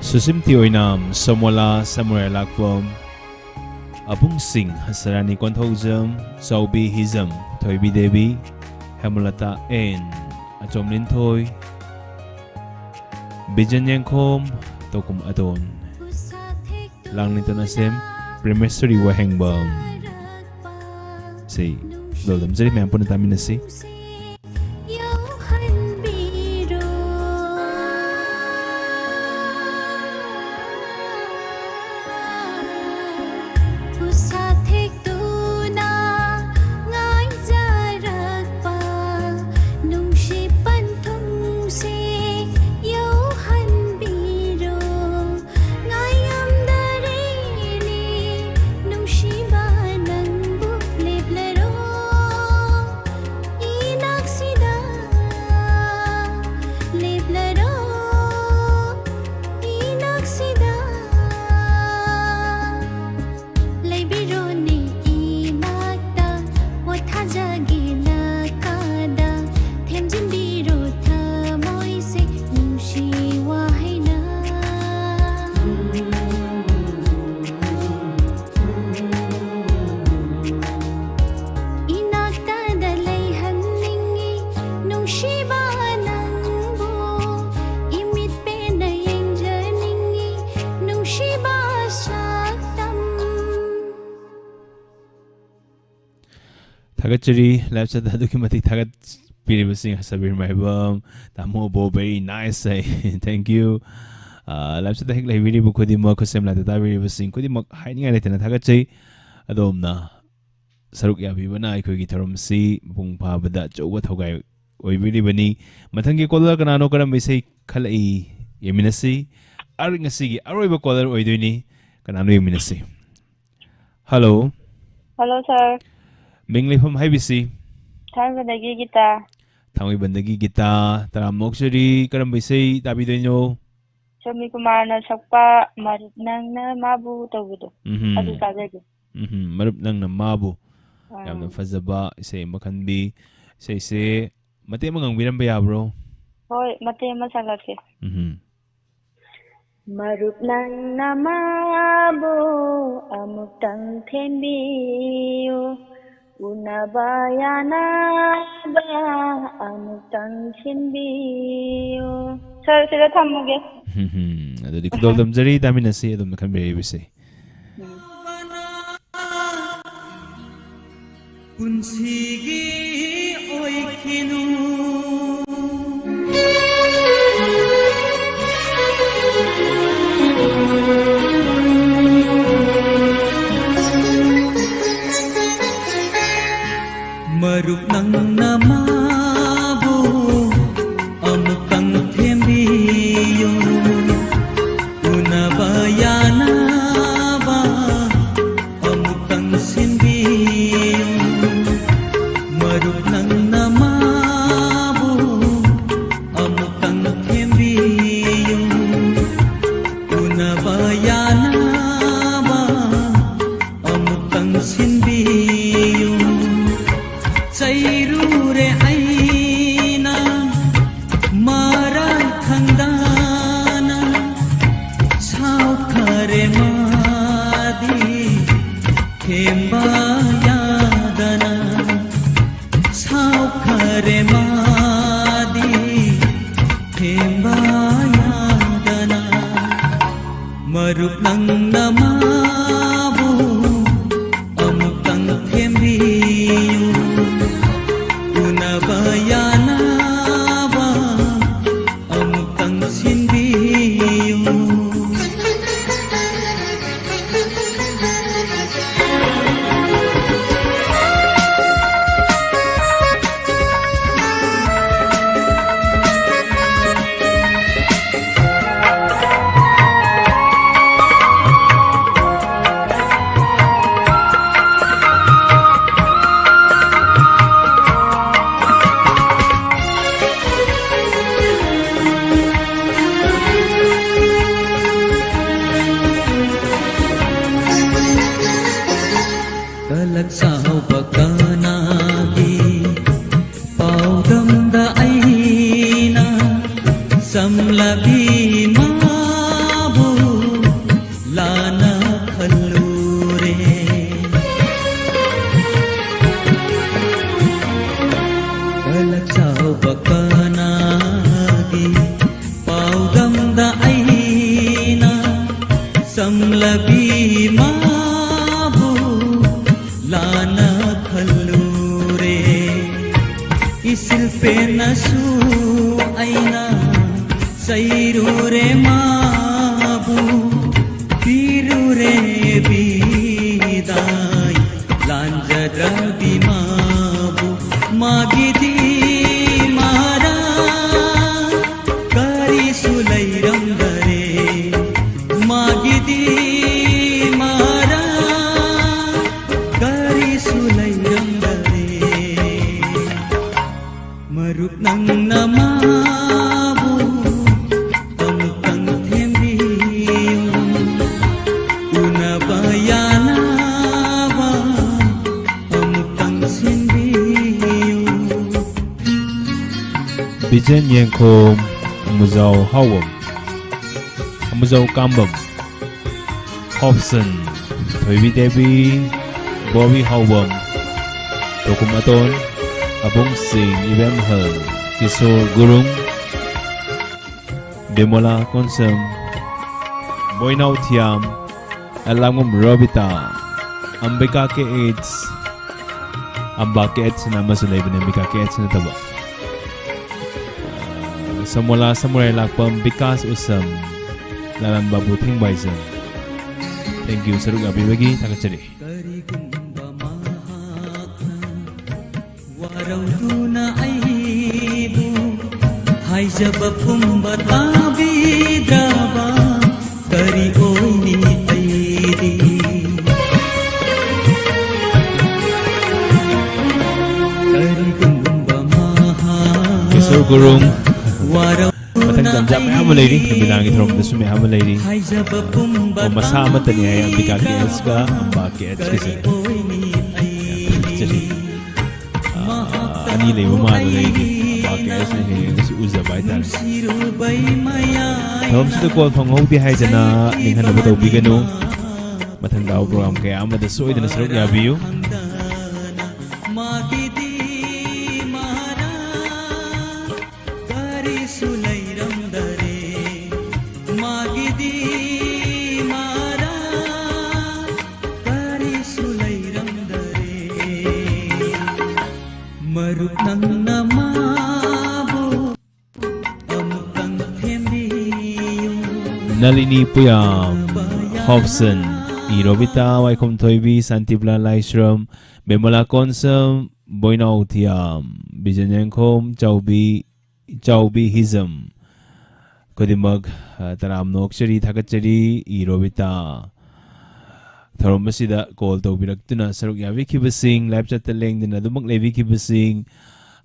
Susimti oinam Samola Samurai Lakpom Abung Singh Hasarani Konthojam Saubi Hizam Thoibi Devi Hamulata N Achom Linthoi Bijan Yankom Tokum Adon Lang Linton Asem Primestri Wahengbam Say Lodam Jadi Mampun Taminasi Tagachari live chat dadu ki mati tagat piribasing Sabir Maibam Tamo Bo very nice say thank you live chat hik lai video khudi mo khosem la ta piribasing khudi mo haini ngai tena tagachai adom na saruk ya bi bana ai khoi gi thorom si bung pha bada chowa thogai oi bili bani mathangi kolar kana no karam bisai khalai yeminasi aringasi gi aroiba kolar oi doini kana no yeminasi hello sir Mingli from Hibisi. Bandagi Gita. Tangi Bandagi Gita. Taram Moksuri, Karambisi, Tabidino. Sami Kumana Sakpa, Marupnang na Mabu Tabudo. Adu Kazagi. Marupnang na Mabu. Yam na Fazaba, say Makanbi, say, Matemangang Virambaya, bro. Hoy, Matema Salake. Marupnang na Mabu, Amutang Tembiyo. Unabayana ba amutang sinbiyo. Sir, sila thamuge. Ado di kudol dam jari dami nasi adom nakan beri bisi. Punsigi oikinu Marup nang namabu amutang tembiyo unabayana ba amutang sinbiyo marup nang namabu amutang tembiyo unabayana ba amutang sinbiyo Sairure aina maran khandana saukare madi themba yadana saukare madi themba yadana marup nang namabu amutang thembiyo Unabayana ba amutang sinbiyo Kalak sao bakanagi paudam da aina samlabi mabu समलबी माबू लाना खल्लूरे इसिल पे नसू आईना सैरूरे माबू पीरूरे बीदाई लांजद्रबी माबू मागिदी मारा करी सुलैरम दरे मागिदी मारा करी सुलैरम दरे मरुक नंग नमाबू तमुकंग थेम्बियो उनबायाना वा तमुकंग सिंबियो Bijan Yankom Muzau Hawam Muzau Kambam Hobson Toibi Devi Bobby Hawam Tokumaton Abong Singh Ibem Hel Kisor Gurung Demola Konsum Boynau Tiam Alangum Robita Ambika Ke AIDS Ambake AIDS Nama Sulay Binambika Ke AIDS Nataba Samula Samurai Lakpam Bikas Usam Lalan Babu Ting Baisam. Thank you Saruk Abi Bagi Takachari. Warauduna aibu Hai jabapum batabi draba Kari oini aidi Kari gumba maha Kisor Gurung Matang Tanjap may hama lady Nabilangit Rom Dasu may hama lady O masama tani ay ang Bika Kiets ka Ang Bakiets kasi Jadi Anilay mamano lady Ang Bakiets na hiya Kasi uza ba itan Tawam sila ko Ang hongti hay dyan na Ninghan na bataw bigano Matang daw program kaya Ama da soy na sarok yabiyo Nalini Puyam Hobson Irobita Waikom Toibi Santibla Laishram Bemola Konsum Boynau Tiam Bijanyankom Chaubi Hizam Kodimag Taram Nokshari Takachari Irobita Tharomasida Call Tobirakuna Saruk Yavi Kibasing Lab Chataling Dinadumag Levi Kibasing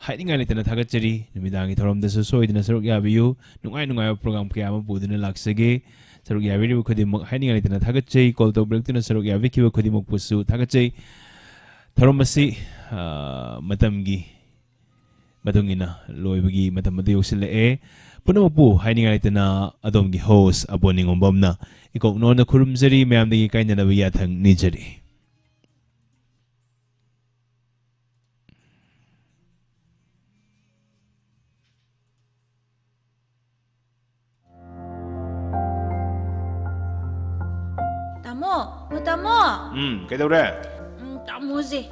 Hiding nga na Takachari Namidangi Tharom Desosoy Dina Saruk Yaviyu Nungay program kaya mabudo na laksage Saruk Yavi Kodimag Hiding nga na Takachay Call Tobirakuna Saruk Yavi Kiba Kodimag Pusu Takachay Tharomasi Matamgi Matungina Loy Bagi Matamadiyo sila Puno po Hiding nga na Adomgi host Aboning Umbam na Ikaw noon na kurumzari Mayam nagi kanya na biyatang nijari Tamo. Kaidawre? Tamo si.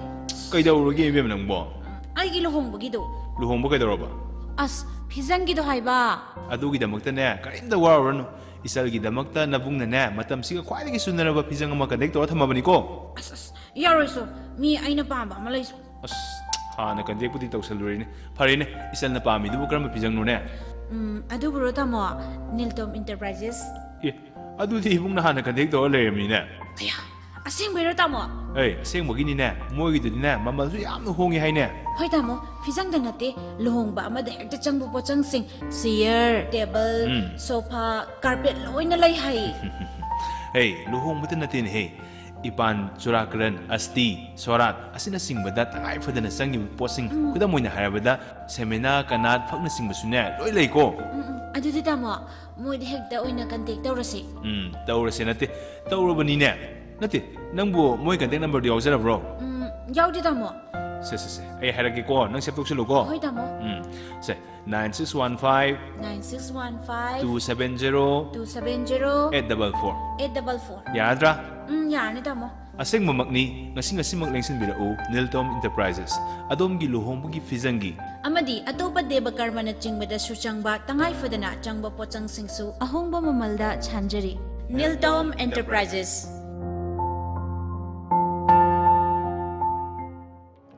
Kaidawragi ibem nang bo? Ay giluhong bagido. Luhong ba kaidawra ba? As pizang gido hay ba? Adugi damakta ne. Karinda warano. Isalgi damakta nabung na ne. Matam siga kwaidagi sunna ba pizang nga connect to athamabani ko? As. Yaroso. Mi ay na pamba malay so. As. Ha na kandik pudi tawsaluri ne. Pare ne. Isal na pami dubo karama pizang no ne. Adu bro tamo. Niltom Enterprises. Adu di ibong na kandik to layam ni ne. Aya. Asing biro tamo. Asing magini ne. Mogi do ne. Mamal su yam no hongi hay ne. Hoy tamo. Pizang dang nate. Luhong ba ama dek chang bu po chang sing. Chair, table, sofa, carpet loy na lay hay. Luhong mutan natin Ipan Churakran Asti Sorat asina singbada tangay fada na sang posing kuda mo na harabada semena kanat phak na singba sunya loi lei ko adu ti tamo mo di hekta oina kantek tawrasi tawrasi nate tawrobani ne nate nangbo moi kantek number di awsara bro yaw di tamo se ai haragi ko nang sep tok ko hoi tamo se 9615 9615 270 270 844 844 yadra yarni tamo aseng mamakni ngasi mak lengsin birau Niltom Enterprises adom gi luhongbugi fizangi amadi atopa deba karma na chingbada su changba tangai fadana changba pochang singsu ahongba mamalda chanjari Niltom Enterprises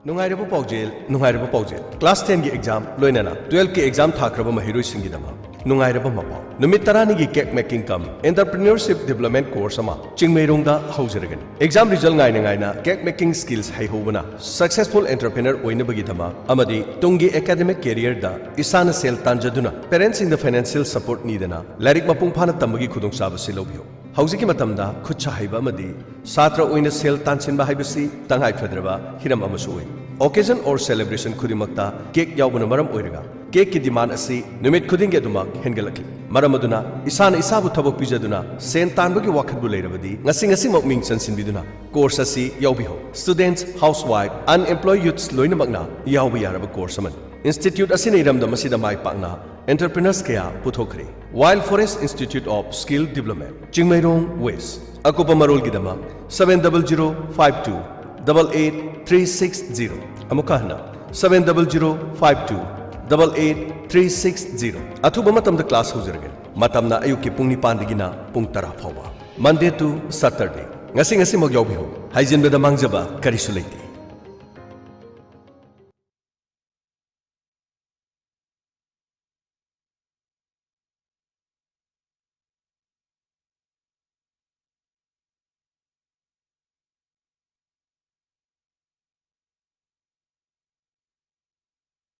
Nungairaba paujel class 10 gi exam loinana 12 ki exam thakraba mahiroi singidama nungairaba mapau numit tarani gi cake making kam entrepreneurship development course ama chingmeirongda haujiragani exam result ngaina cake making skills haihobana successful entrepreneur oinabagi thama amadi tungi academic career da isana sel tanjaduna parents in the financial support nidana larik mapung phana tambagi khudong saba silobio Hauziki matamda khutcha haiba amadi satra oina sel tansinba haibasi tangai fadraba hiram amasu oi occasion or celebration khudimakta cake yaubana maram oiraga cake ki demand asi numit khuding aduma hengalakli maram aduna isana isabu thabok pijaduna sen tanbagi wakhatbu leirabadi ngasi mokming chansinbiduna course asi yaubiho students housewife unemployed youths loinamakna yaubi yaraba course aman institute asina iramda masida mai pakna entrepreneurs kaya puthokre Wild Forest Institute of Skill Development Chingmairong West Akupa Marol Gidama 70052 88360 Amukahna 70052 88360 Atuba matamda class huziragan matamna ayuki pung nipan digina pung tara phawa Monday to Saturday ngasi magyawbiho haijinbeda mangjaba karisu leite